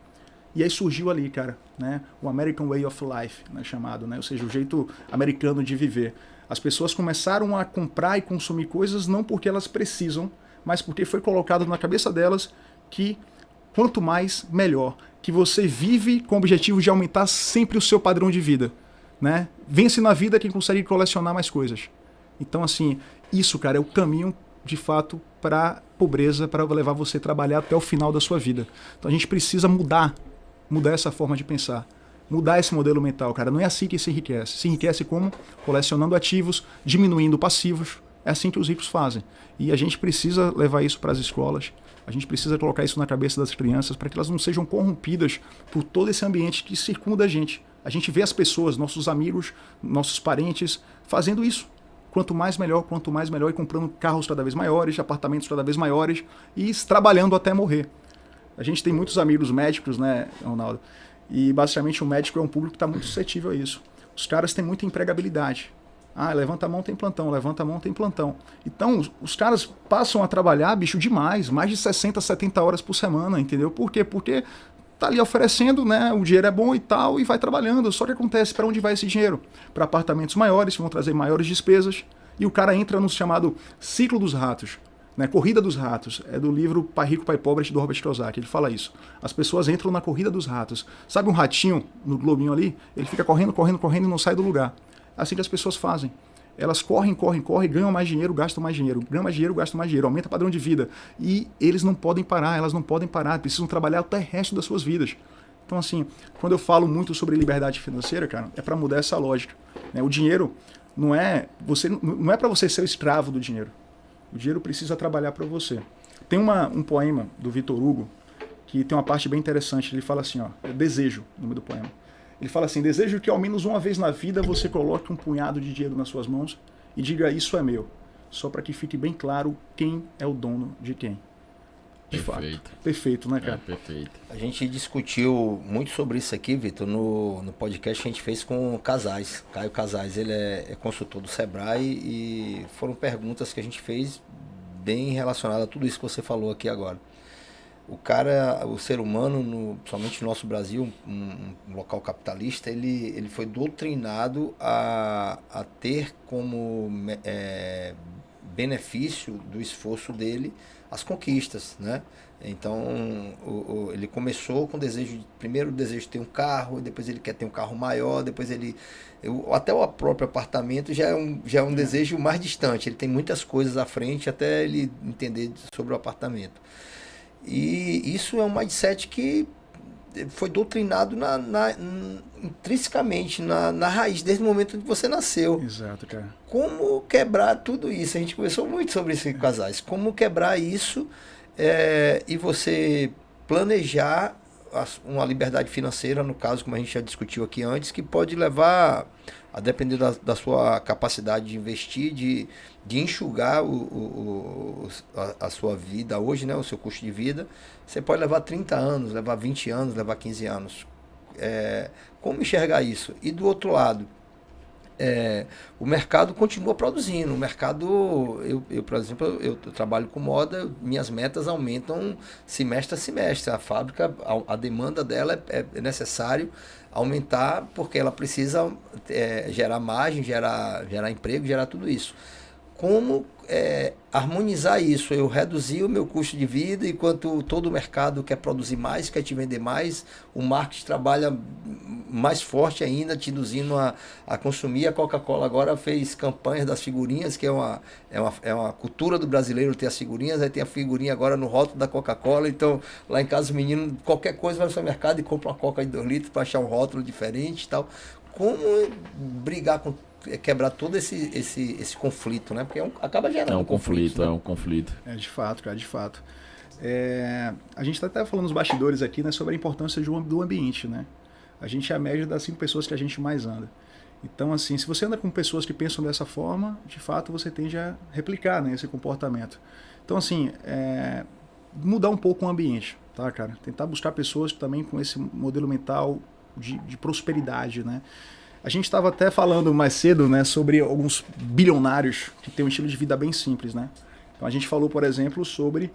E aí surgiu ali, cara, né, o American Way of Life, né, chamado, né, ou seja, o jeito americano de viver. As pessoas começaram a comprar e consumir coisas não porque elas precisam, mas porque foi colocado na cabeça delas que quanto mais, melhor. Que você vive com o objetivo de aumentar sempre o seu padrão de vida, né? Vence na vida quem consegue colecionar mais coisas. Então, assim, isso, cara, é o caminho, de fato, para a pobreza, para levar você a trabalhar até o final da sua vida. Então, a gente precisa mudar essa forma de pensar. Mudar esse modelo mental, cara. Não é assim que se enriquece. Se enriquece como? Colecionando ativos, diminuindo passivos. É assim que os ricos fazem. E a gente precisa levar isso para as escolas. A gente precisa colocar isso na cabeça das crianças para que elas não sejam corrompidas por todo esse ambiente que circunda a gente. A gente vê as pessoas, nossos amigos, nossos parentes, fazendo isso. Quanto mais melhor, e comprando carros cada vez maiores, apartamentos cada vez maiores e trabalhando até morrer. A gente tem muitos amigos médicos, né, Ronaldo? E basicamente o médico é um público que está muito suscetível a isso. Os caras têm muita empregabilidade. Ah, levanta a mão, tem plantão, levanta a mão, tem plantão. Então, os caras passam a trabalhar, bicho, demais, mais de 60, 70 horas por semana, entendeu? Por quê? Porque tá ali oferecendo, né, o dinheiro é bom e tal, e vai trabalhando. Só que acontece, para onde vai esse dinheiro? Para apartamentos maiores, que vão trazer maiores despesas, e o cara entra no chamado ciclo dos ratos, né? Corrida dos ratos, é do livro Pai Rico, Pai Pobre, do Robert Kiyosaki, ele fala isso. As pessoas entram na corrida dos ratos. Sabe um ratinho no globinho ali? Ele fica correndo e não sai do lugar. Assim que as pessoas fazem. Elas correm, ganham mais dinheiro, gastam mais dinheiro. Ganham mais dinheiro, gastam mais dinheiro. Aumenta o padrão de vida. E eles não podem parar, elas não podem parar. Precisam trabalhar até o resto das suas vidas. Então, assim, quando eu falo muito sobre liberdade financeira, cara, é para mudar essa lógica. Né? O dinheiro não é para você ser o escravo do dinheiro. O dinheiro precisa trabalhar para você. Tem um poema do Victor Hugo que tem uma parte bem interessante. Ele fala assim, ó, é Desejo, o nome do poema. Ele fala assim, desejo que ao menos uma vez na vida você coloque um punhado de dinheiro nas suas mãos e diga, isso é meu. Só para que fique bem claro quem é o dono de quem. De Perfeito. fato. Perfeito, né, cara? Perfeito. A gente discutiu muito sobre isso aqui, Vitor, no podcast que a gente fez com Casais. Caio Casais, ele é consultor do Sebrae e foram perguntas que a gente fez bem relacionadas a tudo isso que você falou aqui agora. O ser humano, somente no nosso Brasil, um local capitalista, ele foi doutrinado a ter como benefício do esforço dele as conquistas, né? Então, ele começou com primeiro o desejo de ter um carro, e depois ele quer ter um carro maior, depois até o próprio apartamento já é um desejo mais distante, ele tem muitas coisas à frente até ele entender sobre o apartamento. E isso é um mindset que foi doutrinado intrinsecamente, na raiz, desde o momento que você nasceu. Exato, cara. Como quebrar tudo isso? A gente conversou muito sobre isso em Casais. Como quebrar isso e você planejar uma liberdade financeira, no caso, como a gente já discutiu aqui antes, que pode levar, a depender da sua capacidade de investir, de enxugar a sua vida hoje, né, o seu custo de vida, você pode levar 30 anos, levar 20 anos, levar 15 anos. Como enxergar isso? E do outro lado, o mercado continua produzindo. O mercado, eu por exemplo, eu trabalho com moda, minhas metas aumentam semestre a semestre. A fábrica, a demanda dela é necessário aumentar porque ela precisa gerar margem, gerar emprego, gerar tudo isso. como harmonizar isso, eu reduzir o meu custo de vida, enquanto todo o mercado quer produzir mais, quer te vender mais, o marketing trabalha mais forte ainda, te induzindo a consumir. A Coca-Cola agora fez campanhas das figurinhas, que é uma cultura do brasileiro ter as figurinhas, aí tem a figurinha agora no rótulo da Coca-Cola, então lá em casa os meninos, qualquer coisa vai no supermercado e compra uma Coca de 2 litros para achar um rótulo diferente e tal. Como brigar com quebrar todo esse conflito, né? Porque acaba gerando um conflito, né? É um conflito. De fato, cara, de fato. A gente está até falando nos bastidores aqui, né, sobre a importância do ambiente, né? A gente é a média das 5 pessoas que a gente mais anda. Então, assim, se você anda com pessoas que pensam dessa forma, de fato você tende a replicar, né, esse comportamento. Então, assim, mudar um pouco o ambiente, tá, cara? Tentar buscar pessoas também com esse modelo mental de prosperidade, né? A gente estava até falando mais cedo, né, sobre alguns bilionários que têm um estilo de vida bem simples, né? Então a gente falou, por exemplo, sobre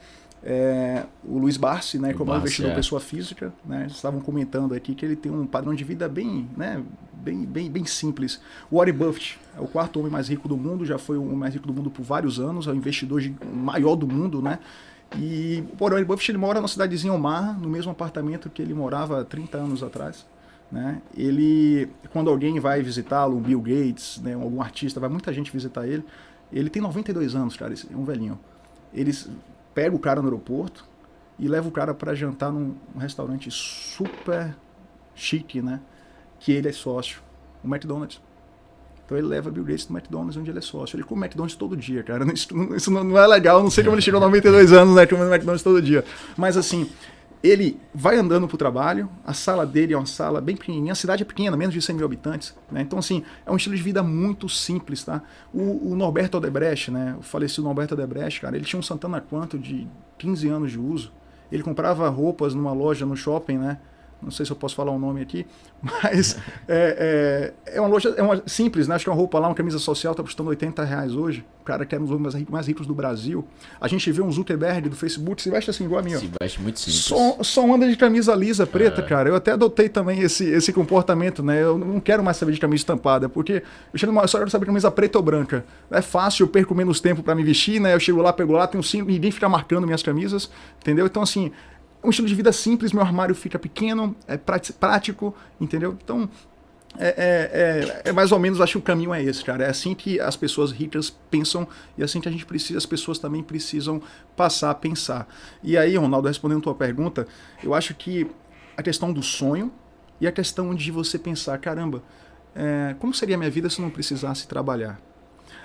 o Luiz Barsi, né, como investidor pessoa física, né? Eles estavam comentando aqui que ele tem um padrão de vida bem, né, bem simples. O Warren Buffett é o 4º homem mais rico do mundo, já foi o mais rico do mundo por vários anos, é o investidor maior do mundo, né? E o Warren Buffett, ele mora na cidadezinha Omaha, no mesmo apartamento que ele morava há 30 anos atrás. Né? Ele, quando alguém vai visitá-lo, um Bill Gates, né, algum artista, vai muita gente visitar ele. Ele tem 92 anos, cara, é um velhinho. Eles pegam o cara no aeroporto e levam o cara para jantar num restaurante super chique, né? Que ele é sócio, o McDonald's. Então ele leva Bill Gates no McDonald's, onde ele é sócio. Ele come McDonald's todo dia, cara. Isso não é legal, não sei como ele chegou a 92 anos, né, comendo McDonald's todo dia. Mas assim, ele vai andando pro trabalho, a sala dele é uma sala bem pequenininha, a cidade é pequena, menos de 100 mil habitantes, né? Então, assim, é um estilo de vida muito simples, tá? O Norberto Odebrecht, né? O falecido Norberto Odebrecht, cara, ele tinha um Santana Quanto de 15 anos de uso. Ele comprava roupas numa loja no shopping, né? Não sei se eu posso falar o nome aqui, mas é uma loja simples, né? Acho que é uma roupa lá, uma camisa social, tá custando R$80 hoje. O cara que é um dos homens mais ricos do Brasil. A gente vê um Zuckerberg do Facebook, se veste assim igual a mim, ó. Se veste muito simples. Só anda de camisa lisa, preta, cara. Eu até adotei também esse comportamento, né? Eu não quero mais saber de camisa estampada, porque eu só quero saber de camisa preta ou branca. É fácil, eu perco menos tempo para me vestir, né? Eu chego lá, pego lá, tenho cinto, ninguém fica marcando minhas camisas, entendeu? Então, assim, um estilo de vida simples, meu armário fica pequeno, é prático, entendeu? Então, mais ou menos, acho que o caminho é esse, cara. É assim que as pessoas ricas pensam e é assim que as pessoas também precisam passar a pensar. E aí, Ronaldo, respondendo a tua pergunta, eu acho que a questão do sonho e a questão de você pensar, caramba, como seria a minha vida se eu não precisasse trabalhar?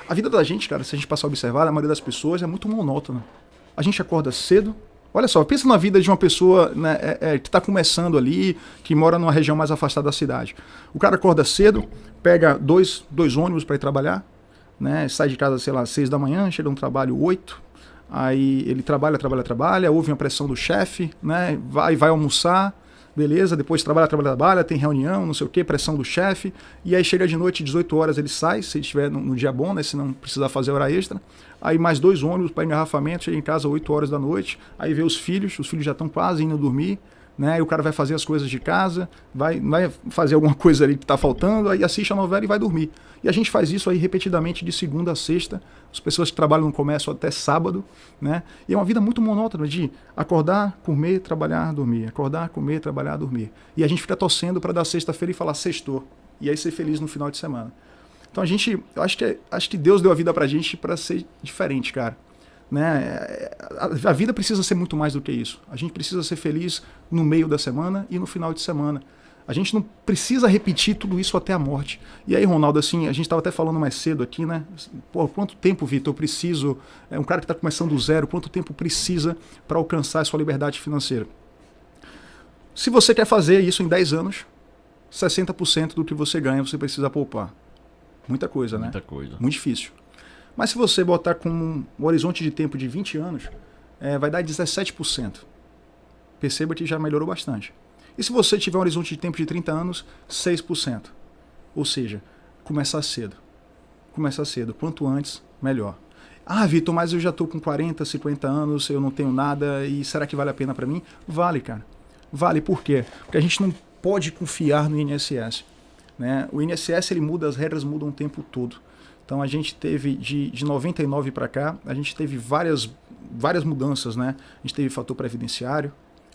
A vida da gente, cara, se a gente passar a observar, a maioria das pessoas é muito monótona. A gente acorda cedo. Olha só, pensa na vida de uma pessoa, né, que está começando ali, que mora numa região mais afastada da cidade. O cara acorda cedo, pega dois ônibus para ir trabalhar, né, sai de casa, sei lá, 6 da manhã, chega no trabalho 8, aí ele trabalha, ouve uma pressão do chefe, né, vai almoçar, beleza, depois trabalha, tem reunião, não sei o que, pressão do chefe, e aí chega de noite, 18 horas ele sai, se estiver no dia bom, né, se não precisar fazer hora extra, aí mais 2 ônibus para engarrafamento, chega em casa 8 horas da noite, aí vê os filhos já estão quase indo dormir, né, e o cara vai fazer as coisas de casa, vai fazer alguma coisa ali que está faltando, aí assiste a novela e vai dormir. E a gente faz isso aí repetidamente de segunda a sexta, as pessoas que trabalham no comércio até sábado, né, e é uma vida muito monótona de acordar, comer, trabalhar, dormir, acordar, comer, trabalhar, dormir. E a gente fica torcendo para dar sexta-feira e falar sextou, e aí ser feliz no final de semana. Então eu acho que Deus deu a vida pra gente para ser diferente, cara. Né? A vida precisa ser muito mais do que isso. A gente precisa ser feliz no meio da semana e no final de semana. A gente não precisa repetir tudo isso até a morte. E aí, Ronaldo, assim, a gente estava até falando mais cedo aqui, né? Pô, quanto tempo, Vitor, eu preciso... um cara que está começando do zero, quanto tempo precisa para alcançar a sua liberdade financeira? Se você quer fazer isso em 10 anos, 60% do que você ganha você precisa poupar. Muita coisa, né? Muita coisa. Muito difícil. Mas se você botar com um horizonte de tempo de 20 anos, vai dar 17%. Perceba que já melhorou bastante. E se você tiver um horizonte de tempo de 30 anos, 6%. Ou seja, começar cedo. Começar cedo. Quanto antes, melhor. Ah, Vitor, mas eu já estou com 40, 50 anos, eu não tenho nada, e será que vale a pena para mim? Vale, cara. Vale, por quê? Porque a gente não pode confiar no INSS. né? O INSS ele muda, as regras mudam o tempo todo. Então a gente teve de 99 para cá, a gente teve várias mudanças, né? A gente teve fator previdenciário,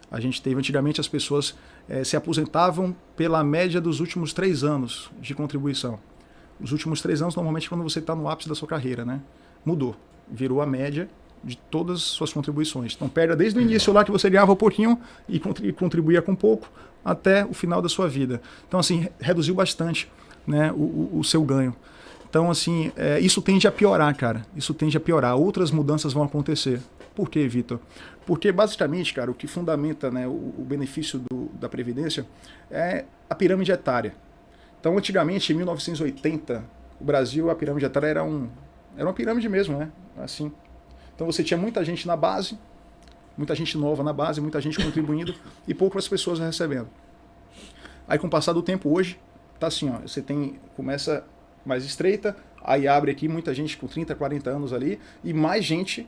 a gente teve, antigamente as pessoas se aposentavam pela média dos últimos 3 anos de contribuição. Os últimos 3 anos, normalmente, quando você está no ápice da sua carreira, né? Mudou, virou a média de todas as suas contribuições. Então pega desde o início lá que você ganhava um pouquinho e contribuía com pouco, até o final da sua vida. Então, assim, reduziu bastante, né, o seu ganho. Então, assim, isso tende a piorar, cara. Isso tende a piorar. Outras mudanças vão acontecer. Por quê, Vitor? Porque, basicamente, cara, o que fundamenta, né, o benefício da Previdência é a pirâmide etária. Então, antigamente, em 1980, o Brasil, a pirâmide etária era uma pirâmide mesmo, né? Assim. Então, você tinha muita gente na base, muita gente nova na base, muita gente contribuindo e poucas pessoas recebendo. Aí, com o passar do tempo, hoje, tá assim, ó, você começa mais estreita, aí abre aqui muita gente com 30, 40 anos ali e mais gente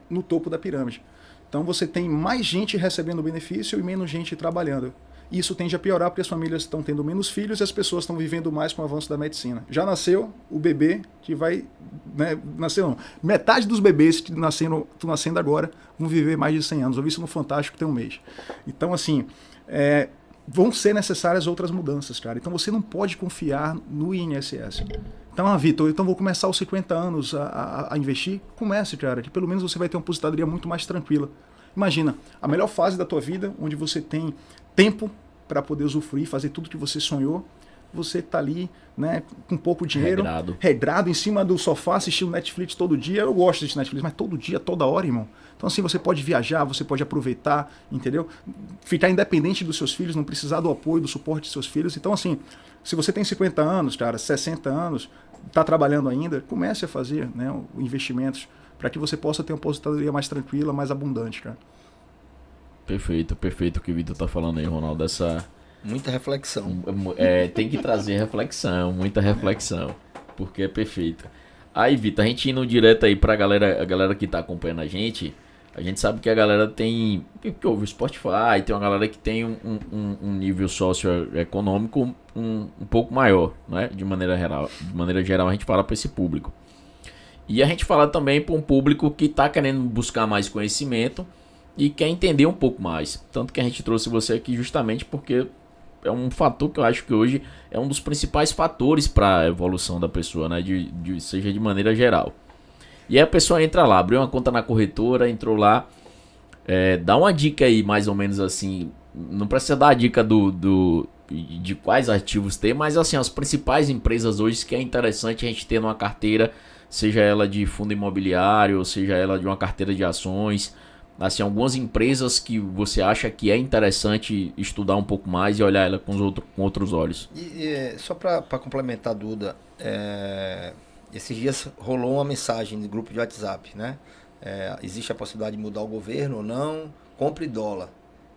no topo da pirâmide. Então você tem mais gente recebendo benefício e menos gente trabalhando. Isso tende a piorar porque as famílias estão tendo menos filhos e as pessoas estão vivendo mais com o avanço da medicina. Já nasceu o bebê que vai... Né, metade dos bebês que estão nascendo agora vão viver mais de 100 anos. Eu vi isso no Fantástico tem um mês. Então, assim... vão ser necessárias outras mudanças, cara. Então você não pode confiar no INSS. Então, Vitor, vou começar aos 50 anos a investir? Comece, cara, que pelo menos você vai ter uma aposentadoria muito mais tranquila. Imagina, a melhor fase da tua vida, onde você tem tempo para poder usufruir, fazer tudo que você sonhou, você tá ali, né, com pouco dinheiro, regrado em cima do sofá, assistindo Netflix todo dia. Eu gosto de assistir Netflix, mas todo dia, toda hora, irmão. Então, assim, você pode viajar, você pode aproveitar, entendeu? Ficar independente dos seus filhos, não precisar do apoio, do suporte de seus filhos. Então, assim, se você tem 50 anos, cara, 60 anos, está trabalhando ainda, comece a fazer, né, investimentos para que você possa ter uma aposentadoria mais tranquila, mais abundante, cara. Perfeito o que o Vitor tá falando aí, Ronaldo. Muita reflexão. Tem que trazer reflexão, muita reflexão, porque é perfeito. Aí, Vitor, a gente indo direto aí pra a galera que tá acompanhando a gente sabe que a galera tem, que ouve o Spotify, tem uma galera que tem um nível socioeconômico um pouco maior, né? De maneira geral, a gente fala para esse público. E a gente fala também para um público que tá querendo buscar mais conhecimento e quer entender um pouco mais. Tanto que a gente trouxe você aqui justamente porque é um fator que eu acho que hoje é um dos principais fatores para a evolução da pessoa, né? Seja de maneira geral. E aí a pessoa entra lá, abriu uma conta na corretora, entrou lá, dá uma dica aí, mais ou menos assim, não precisa dar a dica de quais ativos ter, mas assim, as principais empresas hoje que é interessante a gente ter numa carteira, seja ela de fundo imobiliário, seja ela de uma carteira de ações, assim, algumas empresas que você acha que é interessante estudar um pouco mais e olhar ela com outros olhos. Só para complementar, Duda, esses dias rolou uma mensagem de grupo de WhatsApp, né? Existe a possibilidade de mudar o governo ou não? Compre dólar.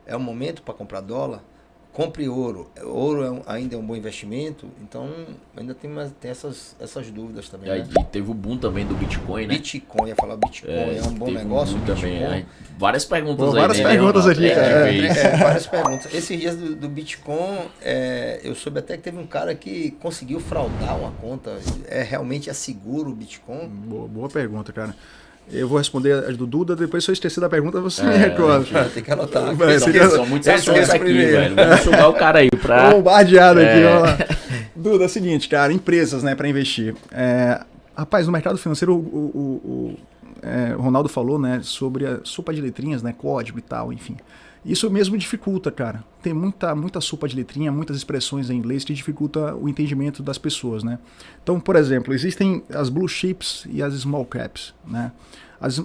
É o momento para comprar dólar? Compre ouro. Ouro ainda é um bom investimento? Então, ainda tem essas dúvidas também. E né? teve o boom também do Bitcoin, né? Bitcoin, ia falar Bitcoin, é um bom negócio. Também. Várias perguntas aí. Várias perguntas aqui, cara. Várias perguntas. Esses dias do Bitcoin, eu soube até que teve um cara que conseguiu fraudar uma conta. Realmente seguro o Bitcoin? Boa pergunta, cara. Eu vou responder as do Duda, depois se eu esquecer da pergunta, você me recorda. Tem que anotar. São muitos assuntos aqui, velho. Vamos sugar o cara aí pra... Bombardeado aqui, vamos lá. Duda, é o seguinte, cara, empresas, né, para investir. Rapaz, no mercado financeiro, o Ronaldo falou, né, sobre a sopa de letrinhas, né, código e tal, enfim. Isso mesmo dificulta, cara. Tem muita sopa de letrinha, muitas expressões em inglês que dificulta o entendimento das pessoas, né? Então, por exemplo, existem as blue chips e as small caps, né?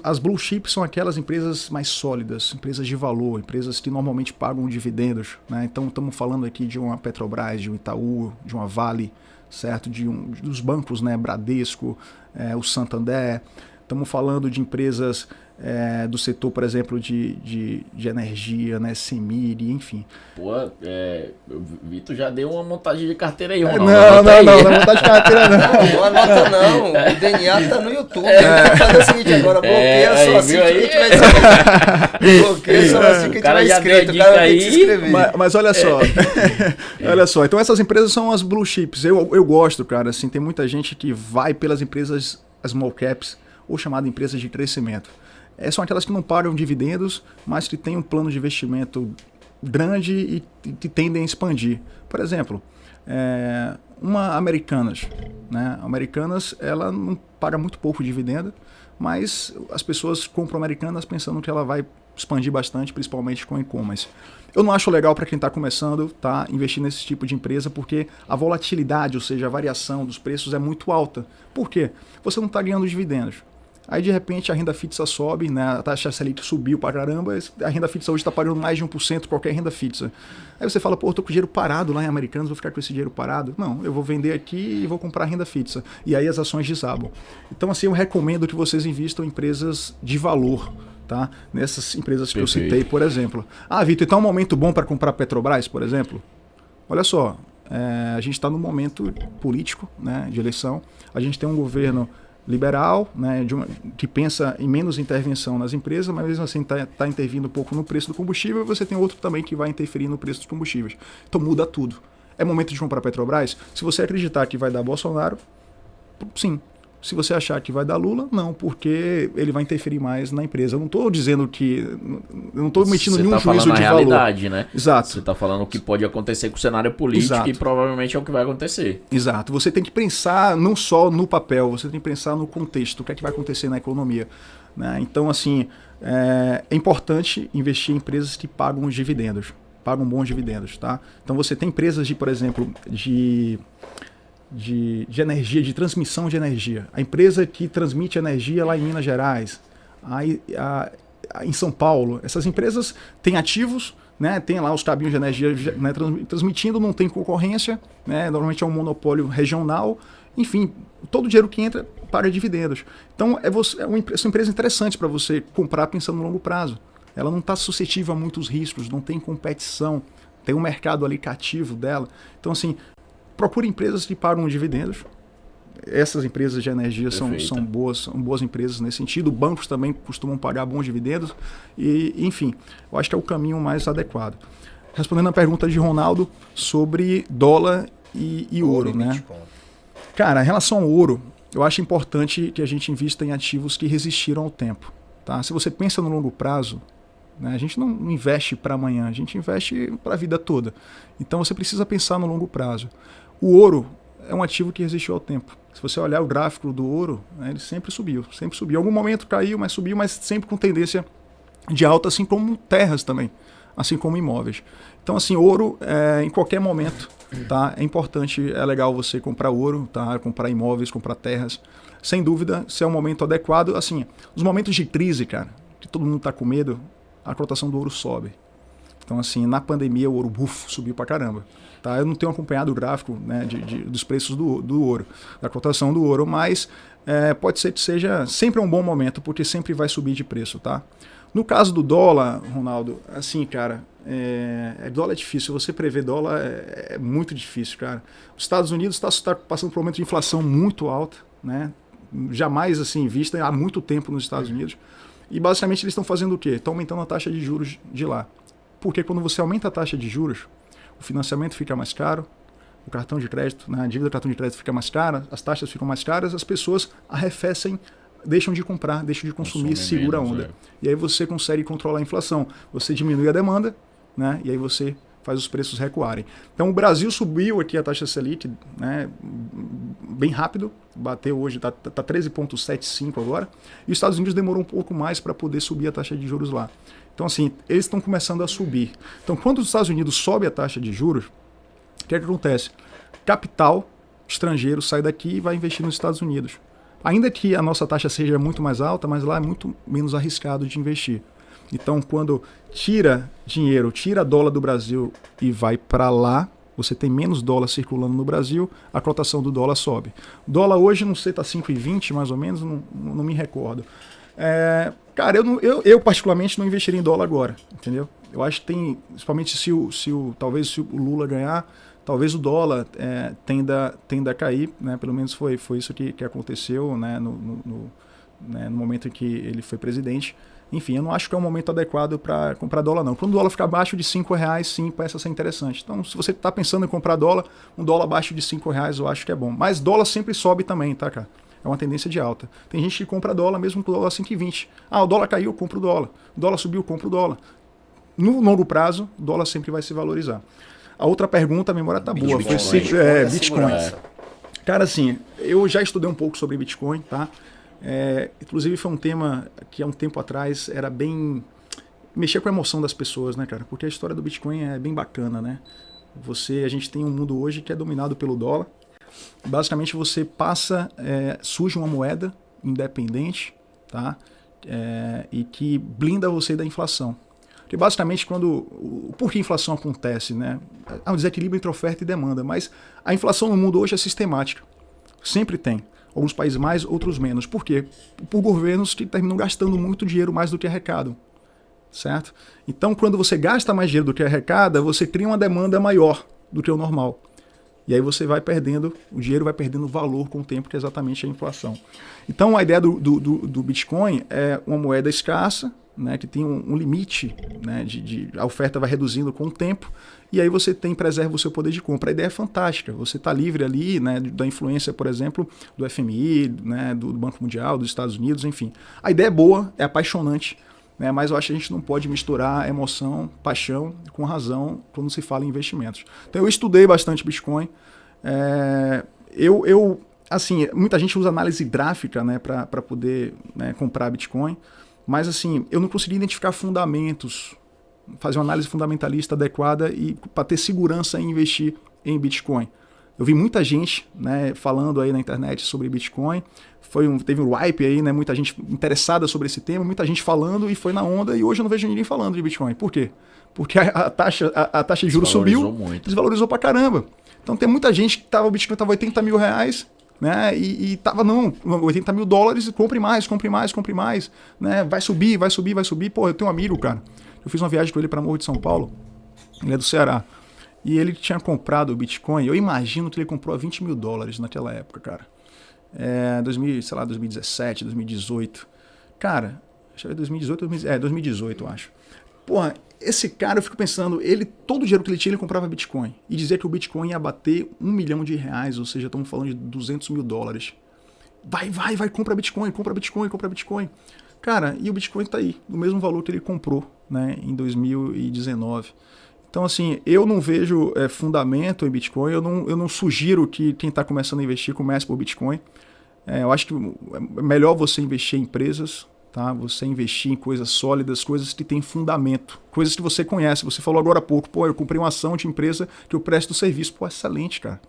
As blue chips são aquelas empresas mais sólidas, empresas de valor, empresas que normalmente pagam dividendos, né? Então, estamos falando aqui de uma Petrobras, de um Itaú, de uma Vale, certo? Dos bancos, né? Bradesco, o Santander. Estamos falando de empresas do setor, por exemplo, de energia, né, CEMIG, enfim. Pô, o Vitor já deu uma montagem de carteira aí, Ronaldo. Não é montagem de carteira não. Não anota não, o DNA tá no YouTube. Tem que fazer o seguinte agora, bloqueia só assim que a gente vai inscrito. Bloqueia só assim que a gente vai inscrito. O cara tem que se inscrever. Mas olha só, olha só, então essas empresas são as blue chips. Eu gosto, cara, assim, tem muita gente que vai pelas empresas, as small caps, ou chamadas empresas de crescimento. São aquelas que não pagam dividendos, mas que têm um plano de investimento grande e tendem a expandir. Por exemplo, uma Americanas. Né? Americanas, ela não paga muito pouco dividendo, mas as pessoas compram Americanas pensando que ela vai expandir bastante, principalmente com e-commerce. Eu não acho legal para quem está começando, tá, investir nesse tipo de empresa, porque a volatilidade, ou seja, a variação dos preços é muito alta. Por quê? Você não está ganhando dividendos. Aí, de repente, a renda fixa sobe, né? A taxa Selic subiu pra caramba, a renda fixa hoje está pagando mais de 1% qualquer renda fixa. Aí você fala, pô, eu tô com dinheiro parado lá em Americanas, vou ficar com esse dinheiro parado? Não, eu vou vender aqui e vou comprar renda fixa. E aí as ações desabam. Então, assim, eu recomendo que vocês invistam em empresas de valor, tá? Nessas empresas que Perfeito. eu citei, por exemplo. Ah, Vitor, então é um momento bom para comprar Petrobras, por exemplo? Olha só, a gente está num momento político, né, de eleição. A gente tem um governo liberal, né, que pensa em menos intervenção nas empresas, mas mesmo assim está intervindo um pouco no preço do combustível, e você tem outro também que vai interferir no preço dos combustíveis. Então muda tudo. É momento de comprar Petrobras? Se você acreditar que vai dar Bolsonaro, sim. Se você achar que vai dar Lula, não, porque ele vai interferir mais na empresa. Eu não estou dizendo que... Eu não estou emitindo nenhum juízo de valor. Você está falando a realidade, né? Exato. Você está falando o que pode acontecer com o cenário político. Exato. E provavelmente é o que vai acontecer. Exato. Você tem que pensar não só no papel, você tem que pensar no contexto, o que é que vai acontecer na economia. Né? Então, assim, é importante investir em empresas que pagam os dividendos, pagam bons dividendos. Tá? Então, você tem empresas por exemplo, de energia, de transmissão de energia. A empresa que transmite energia lá em Minas Gerais, em São Paulo, essas empresas têm ativos, né, tem lá os cabinhos de energia, né, transmitindo, não tem concorrência, né, normalmente é um monopólio regional, enfim, todo o dinheiro que entra paga dividendos. Então são empresas interessantes para você comprar pensando no longo prazo. Ela não está suscetível a muitos riscos, não tem competição, tem um mercado ali cativo dela. Então, assim, procure empresas que pagam dividendos. Essas empresas de energia são boas empresas nesse sentido. Bancos também costumam pagar bons dividendos. E, enfim, eu acho que é o caminho mais adequado. Respondendo a pergunta de Ronaldo sobre dólar e ouro, né? Cara, em relação ao ouro, eu acho importante que a gente invista em ativos que resistiram ao tempo. Tá? Se você pensa no longo prazo, né, a gente não investe para amanhã, a gente investe para a vida toda. Então você precisa pensar no longo prazo. O ouro é um ativo que resistiu ao tempo. Se você olhar o gráfico do ouro, né, ele sempre subiu. Em algum momento caiu, mas subiu, mas sempre com tendência de alta, assim como terras também, assim como imóveis. Então, assim, ouro, em qualquer momento, tá, é importante, é legal você comprar ouro, tá, comprar imóveis, comprar terras. Sem dúvida, se é um momento adequado. Assim, nos momentos de crise, cara, que todo mundo está com medo, a cotação do ouro sobe. Então, assim, na pandemia, o ouro subiu pra caramba. Tá? Eu não tenho acompanhado o gráfico, né, dos preços do ouro, da cotação do ouro, mas pode ser que seja sempre um bom momento, porque sempre vai subir de preço. Tá? No caso do dólar, Ronaldo, assim, cara, dólar é difícil. Você prever dólar é muito difícil, cara. Os Estados Unidos está passando por um momento de inflação muito alta, né? Jamais assim vista há muito tempo nos Estados Unidos. E basicamente eles estão fazendo o quê? Estão aumentando a taxa de juros de lá. Porque quando você aumenta a taxa de juros, o financiamento fica mais caro, o cartão de crédito, né, a dívida do cartão de crédito fica mais cara, as taxas ficam mais caras, as pessoas arrefecem, deixam de comprar, deixam de consumir, segura a onda. E aí você consegue controlar a inflação. Você diminui a demanda, né, e aí você faz os preços recuarem. Então o Brasil subiu aqui a taxa Selic, né, bem rápido, bateu hoje, está 13,75 agora, e os Estados Unidos demorou um pouco mais para poder subir a taxa de juros lá. Então, assim, eles estão começando a subir. Então, quando os Estados Unidos sobe a taxa de juros, o que é que acontece? Capital estrangeiro sai daqui e vai investir nos Estados Unidos. Ainda que a nossa taxa seja muito mais alta, mas lá é muito menos arriscado de investir. Então, quando tira dinheiro, tira dólar do Brasil e vai para lá, Você tem menos dólar circulando no Brasil, a cotação do dólar sobe. O dólar hoje, não sei, está 5,20 mais ou menos, não me recordo. Cara, eu particularmente não investiria em dólar agora, entendeu? Eu acho que tem, principalmente talvez se o Lula ganhar, talvez o dólar tenda a cair, né? Pelo menos foi isso que aconteceu, né? No momento em que ele foi presidente. Enfim, eu não acho que é um momento adequado para comprar dólar, não. Quando o dólar ficar abaixo de R$5, sim, parece ser interessante. Então, se você está pensando em comprar dólar, um dólar abaixo de R$5 eu acho que é bom. Mas dólar sempre sobe também, tá, cara? É uma tendência de alta. Tem gente que compra dólar mesmo com o dólar 5,20. O dólar caiu, eu compro o dólar. O dólar subiu, eu compro o dólar. No longo prazo, o dólar sempre vai se valorizar. A outra pergunta, a memória tá boa. Bitcoin. Cara, assim, eu já estudei um pouco sobre Bitcoin, tá? Inclusive foi um tema que há um tempo atrás era bem... mexer com a emoção das pessoas, né, cara? Porque a história do Bitcoin é bem bacana, né? A gente tem um mundo hoje que é dominado pelo dólar. Basicamente você surge uma moeda independente, tá? E que blinda você da inflação. Porque basicamente por que a inflação acontece, né? Há um desequilíbrio entre oferta e demanda, mas a inflação no mundo hoje é sistemática. Sempre tem. Alguns países mais, outros menos. Por quê? Por governos que terminam gastando muito dinheiro mais do que arrecadam. Certo? Então, quando você gasta mais dinheiro do que arrecada, você cria uma demanda maior do que o normal. E aí você vai perdendo, o dinheiro vai perdendo valor com o tempo, que é exatamente a inflação. Então, a ideia do Bitcoin é uma moeda escassa, né, que tem um limite, né, a oferta vai reduzindo com o tempo, e aí você preserva o seu poder de compra. A ideia é fantástica, você está livre ali, né, da influência, por exemplo, do FMI, né, do Banco Mundial, dos Estados Unidos, enfim. A ideia é boa, é apaixonante, né, mas eu acho que a gente não pode misturar emoção, paixão com razão quando se fala em investimentos. Então eu estudei bastante Bitcoin, assim, muita gente usa análise gráfica, né, para poder, né, comprar Bitcoin. Mas assim, eu não consegui identificar fundamentos, fazer uma análise fundamentalista adequada e para ter segurança em investir em Bitcoin. Eu vi muita gente, né, falando aí na internet sobre Bitcoin, teve um hype aí, né, muita gente interessada sobre esse tema, muita gente falando e foi na onda, e hoje eu não vejo ninguém falando de Bitcoin. Por quê? Porque a taxa de juros subiu, desvalorizou pra caramba. Então tem muita gente que o Bitcoin estava 80 mil reais, né? E tava, não, 80 mil dólares, compre mais, né? Vai subir. Pô, eu tenho um amigo, cara, eu fiz uma viagem com ele para Morro de São Paulo, ele é do Ceará, e ele tinha comprado o Bitcoin, eu imagino que ele comprou a 20 mil dólares naquela época, cara. 2017, 2018. Cara, acho que era 2018, eu acho. Porra, esse cara, eu fico pensando, todo o dinheiro que ele tinha, ele comprava Bitcoin. E dizia que o Bitcoin ia bater R$1 milhão, ou seja, estamos falando de 200 mil dólares. Vai, compra Bitcoin. Cara, e o Bitcoin tá aí, no mesmo valor que ele comprou, né, em 2019. Então, assim, eu não vejo fundamento em Bitcoin, eu não sugiro que quem está começando a investir comece por Bitcoin. Eu acho que é melhor você investir em empresas, tá? Você investir em coisas sólidas, coisas que têm fundamento, coisas que você conhece. Você falou agora há pouco, eu comprei uma ação de empresa que eu presto serviço. Excelente, cara.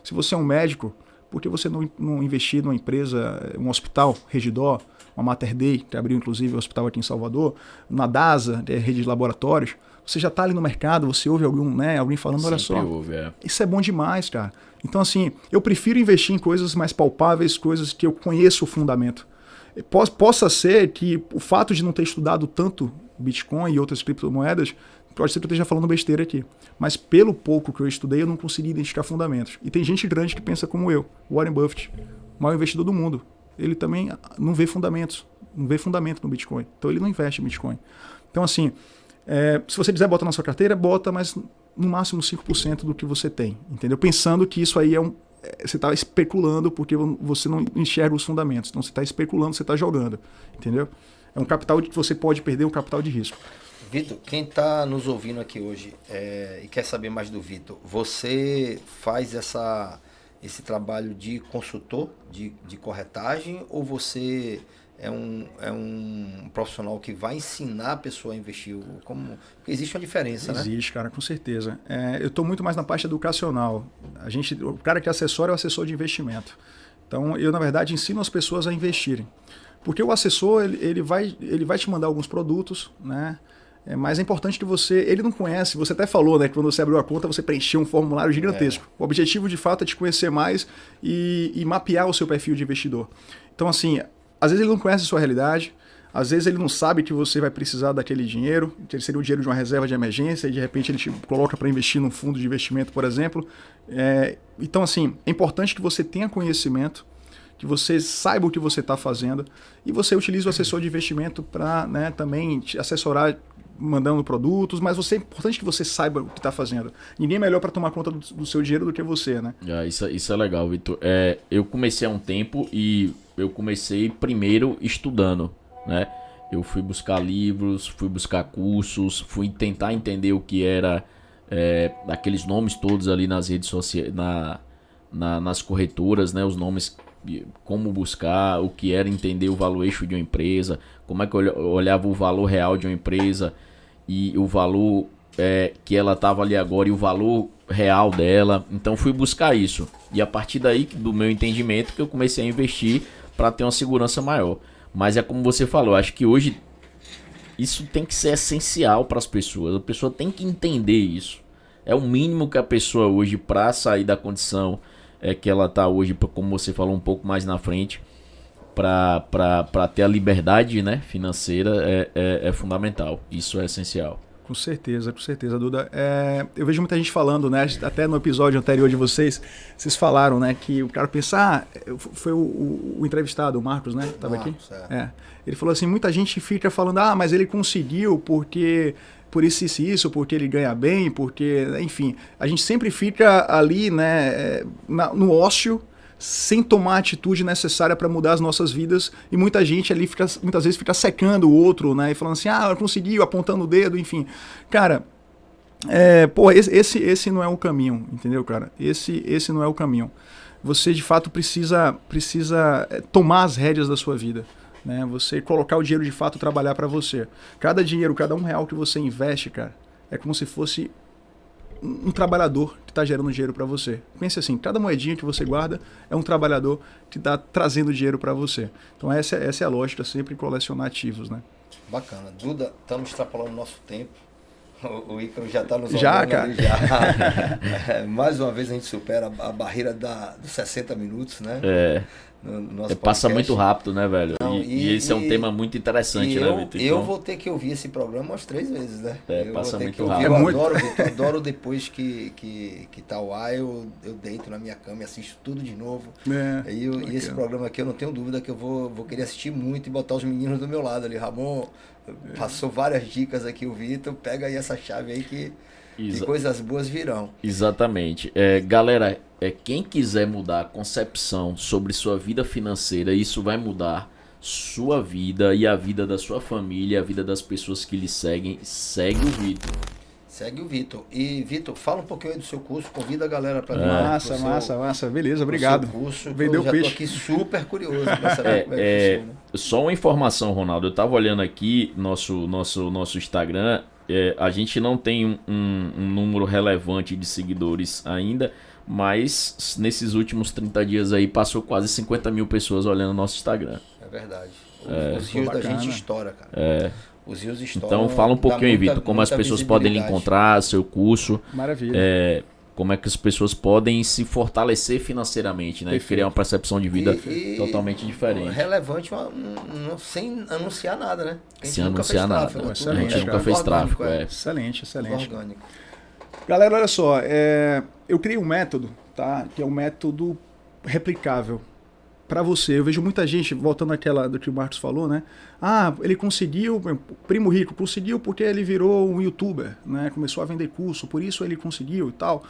Se você é um médico, por que você não investir numa empresa, um hospital, Regidor, uma Mater Dei, que abriu inclusive o hospital aqui em Salvador, uma DASA, rede de laboratórios? Você já está ali no mercado, você ouve alguém falando, olha só, isso é bom demais, cara. Então, assim, eu prefiro investir em coisas mais palpáveis, coisas que eu conheço o fundamento. Possa ser que o fato de não ter estudado tanto Bitcoin e outras criptomoedas, pode ser que eu esteja falando besteira aqui. Mas pelo pouco que eu estudei, eu não consegui identificar fundamentos. E tem gente grande que pensa como eu. Warren Buffett, o maior investidor do mundo. Ele também não vê fundamentos. Não vê fundamento no Bitcoin. Então ele não investe em Bitcoin. Então, assim, se você quiser botar na sua carteira, bota, mas no máximo 5% do que você tem. Entendeu? Pensando que isso aí você está especulando porque você não enxerga os fundamentos. Então você está especulando, você está jogando. Entendeu? É um capital que você pode perder, um capital de risco. Vitor, quem está nos ouvindo aqui hoje e quer saber mais do Vitor, você faz esse trabalho de consultor, de corretagem, ou você é um profissional que vai ensinar a pessoa a investir? Porque existe uma diferença, né? Existe, cara, com certeza. Eu estou muito mais na parte educacional. O cara que assessora é o assessor de investimento. Então, eu, na verdade, ensino as pessoas a investirem. Porque o assessor, ele vai te mandar alguns produtos, né? Mas é importante que ele não conhece, você até falou, né, que quando você abriu a conta, você preencheu um formulário gigantesco. O objetivo, de fato, é te conhecer mais e mapear o seu perfil de investidor. Então, assim, às vezes ele não conhece a sua realidade, às vezes ele não sabe que você vai precisar daquele dinheiro, que seria o dinheiro de uma reserva de emergência, e de repente ele te coloca para investir num fundo de investimento, por exemplo. Então, assim, é importante que você tenha conhecimento, que você saiba o que você está fazendo, e você utilize o assessor de investimento para, né, também te assessorar mandando produtos, mas é importante que você saiba o que está fazendo. Ninguém é melhor para tomar conta do seu dinheiro do que você, né? Isso é legal, Vitor. Eu comecei há um tempo e eu comecei primeiro estudando, né? Eu fui buscar livros, fui buscar cursos, fui tentar entender o que era aqueles nomes todos ali nas redes sociais, nas corretoras, né? Os nomes, como buscar, o que era entender o valuation de uma empresa, como é que eu olhava o valor real de uma empresa e o valor que ela estava ali agora e o valor real dela. Então fui buscar isso. E a partir daí, do meu entendimento, que eu comecei a investir para ter uma segurança maior. Mas é como você falou, acho que hoje isso tem que ser essencial para as pessoas. A pessoa tem que entender isso. É o mínimo que a pessoa hoje, para sair da condição que ela está hoje, como você falou um pouco mais na frente, para ter a liberdade, né, financeira, é fundamental. Isso é essencial. Com certeza, Duda. Eu vejo muita gente falando, né? Até no episódio anterior de vocês falaram, né? Que o cara pensa, foi o entrevistado, o Marcos, né? Estava aqui. Ele falou assim, muita gente fica falando, mas ele conseguiu porque por isso, porque ele ganha bem, porque, enfim, a gente sempre fica ali, né? No ócio, sem tomar a atitude necessária para mudar as nossas vidas, e muita gente ali muitas vezes fica secando o outro, né, e falando assim, conseguiu, apontando o dedo, enfim. Cara, esse não é o caminho, entendeu, cara? Esse não é o caminho. Você, de fato, precisa tomar as rédeas da sua vida, né? Você colocar o dinheiro, de fato, trabalhar para você. Cada R$1 que você investe, cara, é como se fosse um trabalhador que está gerando dinheiro para você. Pense assim, cada moedinha que você guarda é um trabalhador que está trazendo dinheiro para você. Então essa é a lógica, sempre colecionar ativos, né? Bacana. Duda, estamos extrapolando o nosso tempo. O Ícaro já está nos olhando. Já, cara. Mais uma vez a gente supera a barreira dos 60 minutos, né? Passa muito rápido, né, velho? Não, e esse é um tema muito interessante, né, Vitor? Eu vou ter que ouvir esse programa umas 3 vezes, né? Passa muito rápido. rápido. Eu adoro depois que tá o ar, eu deito na minha cama e assisto tudo de novo. E esse programa aqui eu não tenho dúvida que eu vou querer assistir muito e botar os meninos do meu lado ali. Ramon passou várias dicas aqui, o Vitor, pega aí essa chave aí que coisas boas virão. Exatamente. Galera, quem quiser mudar a concepção sobre sua vida financeira, isso vai mudar sua vida e a vida da sua família, a vida das pessoas que lhe seguem. Segue o Vitor. Segue o Vitor. E, Vitor, fala um pouquinho aí do seu curso, convida a galera para vir. Massa. Beleza, obrigado. Curso, vendeu o peixe. Eu já tô aqui super curioso para saber como é que funciona. Só uma informação, Ronaldo. Eu tava olhando aqui nosso Instagram. A gente não tem um número relevante de seguidores ainda, mas nesses últimos 30 dias aí passou quase 50 mil pessoas olhando nosso Instagram. É verdade. Os rios da gente estoura, cara. Os rios estouram. Então fala um pouquinho aí, Vitor, como as pessoas podem lhe encontrar, seu curso. Maravilha. Como é que as pessoas podem se fortalecer financeiramente, né? E criar uma percepção de vida totalmente diferente. Relevante, sem anunciar nada, né? Sem anunciar nada. A gente nunca fez tráfego. Excelente. Orgânico. Galera, olha só. Eu criei um método, tá? Que é um método replicável para você. Eu vejo muita gente, voltando àquela do que o Marcos falou, né? Ele conseguiu, primo rico, conseguiu porque ele virou um youtuber, né? Começou a vender curso, por isso ele conseguiu e tal.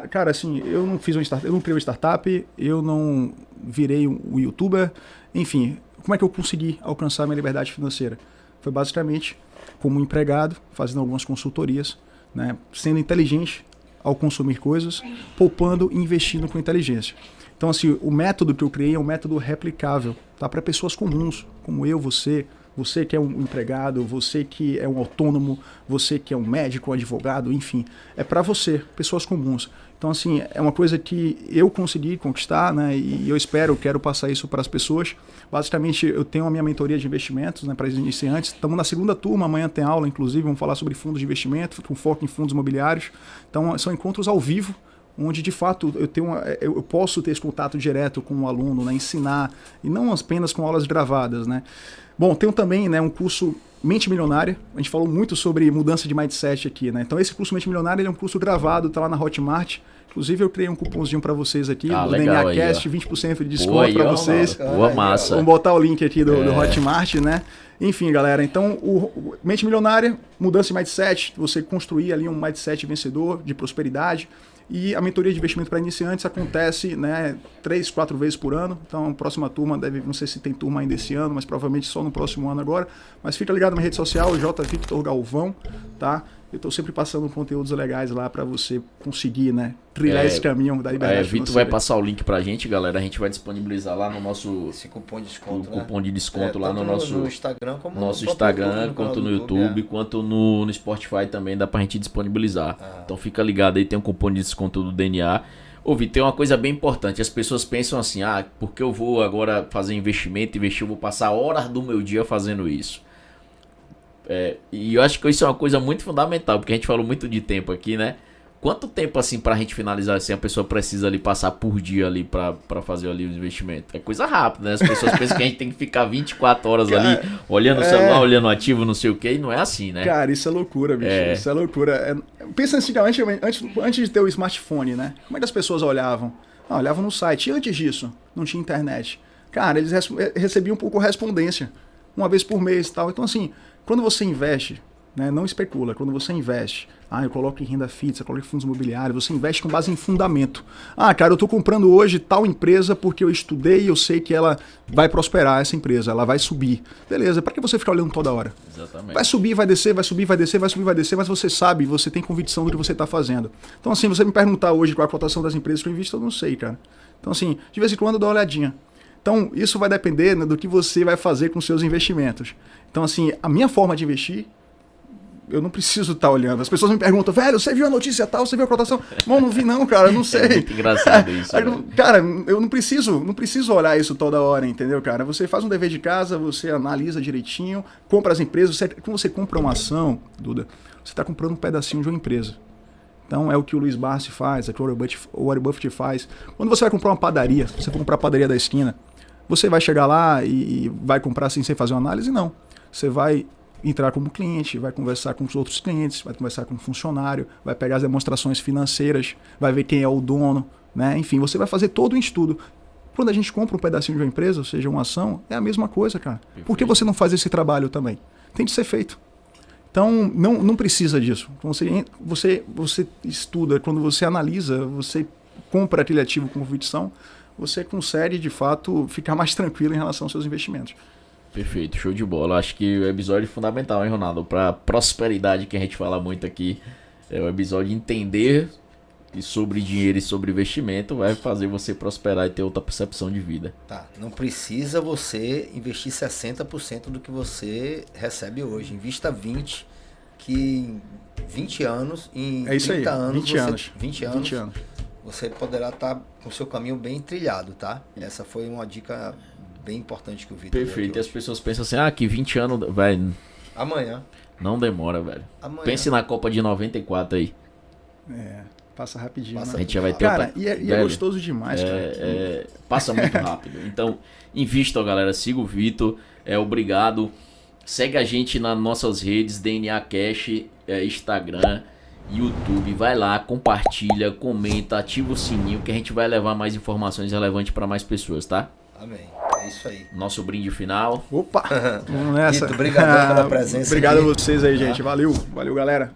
Cara, assim, eu não criei uma startup, eu não virei um youtuber, enfim, como é que eu consegui alcançar minha liberdade financeira? Foi basicamente como empregado, fazendo algumas consultorias, né? Sendo inteligente ao consumir coisas, poupando e investindo com inteligência. Então, assim, o método que eu criei é um método replicável, tá? Para pessoas comuns, como eu, você, Você que é um empregado, você que é um autônomo, você que é um médico, um advogado, enfim. É para você, pessoas comuns. Então, assim, é uma coisa que eu consegui conquistar, né? E eu quero passar isso para as pessoas. Basicamente, eu tenho a minha mentoria de investimentos, né, para os iniciantes. Estamos na segunda turma, amanhã tem aula, inclusive, vamos falar sobre fundos de investimento, com foco em fundos imobiliários. Então, são encontros ao vivo, onde de fato eu posso ter esse contato direto com o aluno, né, ensinar, e não apenas com aulas gravadas, né. Bom, tenho também, né, um curso Mente Milionária. A gente falou muito sobre mudança de mindset aqui, né. Então esse curso Mente Milionária ele é um curso gravado, está lá na Hotmart. Inclusive eu criei um cupomzinho para vocês aqui, do legal, DNAcast, 20% de desconto para vocês. Boa massa. Vamos botar o link aqui do Hotmart, né? Enfim, galera, então o Mente Milionária, mudança de mindset, você construir ali um mindset vencedor, de prosperidade. E a mentoria de investimento para iniciantes acontece, né, 3, 4 vezes por ano. Então, a próxima turma não sei se tem turma ainda esse ano, mas provavelmente só no próximo ano agora. Mas fica ligado na minha rede social, J. Victor Galvão, tá? Eu estou sempre passando conteúdos legais lá para você conseguir, né, trilhar esse caminho da liberdade financeira. Vitor vai passar o link pra gente, galera. A gente vai disponibilizar lá no nosso esse cupom de desconto, cupom de desconto lá no nosso Instagram, como nosso Instagram, quanto no YouTube, quanto no Spotify também dá pra gente disponibilizar. Então fica ligado aí, tem um cupom de desconto do DNA. Ô, Vitor, tem uma coisa bem importante. As pessoas pensam assim, porque eu vou agora fazer investir, eu vou passar horas do meu dia fazendo isso. E eu acho que isso é uma coisa muito fundamental, porque a gente falou muito de tempo aqui, né? Quanto tempo, assim, pra gente finalizar, assim, a pessoa precisa ali passar por dia ali pra fazer ali o investimento? É coisa rápida, né? As pessoas pensam que a gente tem que ficar 24 horas ali, olhando o celular, olhando o ativo, não sei o quê, e não é assim, né? Cara, isso é loucura, bicho. Isso é loucura. Pensa antigamente, antes de ter o smartphone, né? Como é que as pessoas olhavam? Olhavam no site. E antes disso, não tinha internet. Cara, eles recebiam por correspondência, uma vez por mês e tal. Então, assim, quando você investe, né, não especula, quando você investe, eu coloco em renda fixa, coloco em fundos imobiliários, você investe com base em fundamento. Cara, eu estou comprando hoje tal empresa porque eu estudei e eu sei que ela vai prosperar, essa empresa, ela vai subir. Beleza, para que você ficar olhando toda hora? Exatamente. Vai subir, vai descer, vai subir, vai descer, vai subir, vai descer, mas você sabe, você tem convicção do que você está fazendo. Então, assim, você me perguntar hoje qual é a cotação das empresas que eu invisto, eu não sei, cara. Então, assim, de vez em quando eu dou uma olhadinha. Então, isso vai depender, né, do que você vai fazer com seus investimentos. Então, assim, a minha forma de investir, eu não preciso estar olhando. As pessoas me perguntam, velho, você viu a notícia tal, você viu a cotação? Não vi não, cara, eu não sei. É muito engraçado isso. Cara, eu não preciso olhar isso toda hora, entendeu, cara? Você faz um dever de casa, você analisa direitinho, compra as empresas. Quando você compra uma ação, Duda, você está comprando um pedacinho de uma empresa. Então é o que o Luiz Barsi faz, é o que o Warren Buffett faz. Quando você vai comprar uma padaria, se você for comprar a padaria da esquina, você vai chegar lá e vai comprar assim sem fazer uma análise? Não. Você vai entrar como cliente, vai conversar com os outros clientes, vai conversar com o funcionário, vai pegar as demonstrações financeiras, vai ver quem é o dono, né? Enfim, você vai fazer todo um estudo. Quando a gente compra um pedacinho de uma empresa, ou seja, uma ação, é a mesma coisa, cara. Perfeito. Por que você não faz esse trabalho também? Tem de ser feito. Então, não precisa disso. Você estuda, quando você analisa, você compra aquele ativo com convicção, você consegue, de fato, ficar mais tranquilo em relação aos seus investimentos. Perfeito, show de bola. Acho que o episódio é fundamental, hein, Ronaldo? Para prosperidade, que a gente fala muito aqui, é o episódio de entender sobre dinheiro e sobre investimento vai fazer você prosperar e ter outra percepção de vida. Tá, não precisa você investir 60% do que você recebe hoje. Invista 20%, que em 20 anos, em 30 anos, 20 anos, você poderá estar com o seu caminho bem trilhado, tá? Essa foi uma dica bem importante que o Vitor deu. Perfeito, e as pessoas pensam assim, que 20 anos, velho. Amanhã. Não demora, velho. Amanhã. Pense na Copa de 94 aí. Passa rapidinho. A gente já vai ter cara, e é gostoso demais, cara. Passa muito rápido. Então, invista, galera. Siga o Vitor. Obrigado. Segue a gente nas nossas redes, DNA Cash, Instagram, YouTube. Vai lá, compartilha, comenta, ativa o sininho que a gente vai levar mais informações relevantes para mais pessoas, tá? Amém. É isso aí. Nosso brinde final. Opa! Vamos nessa. Obrigado pela presença. Obrigado a vocês aí, gente. Valeu, galera.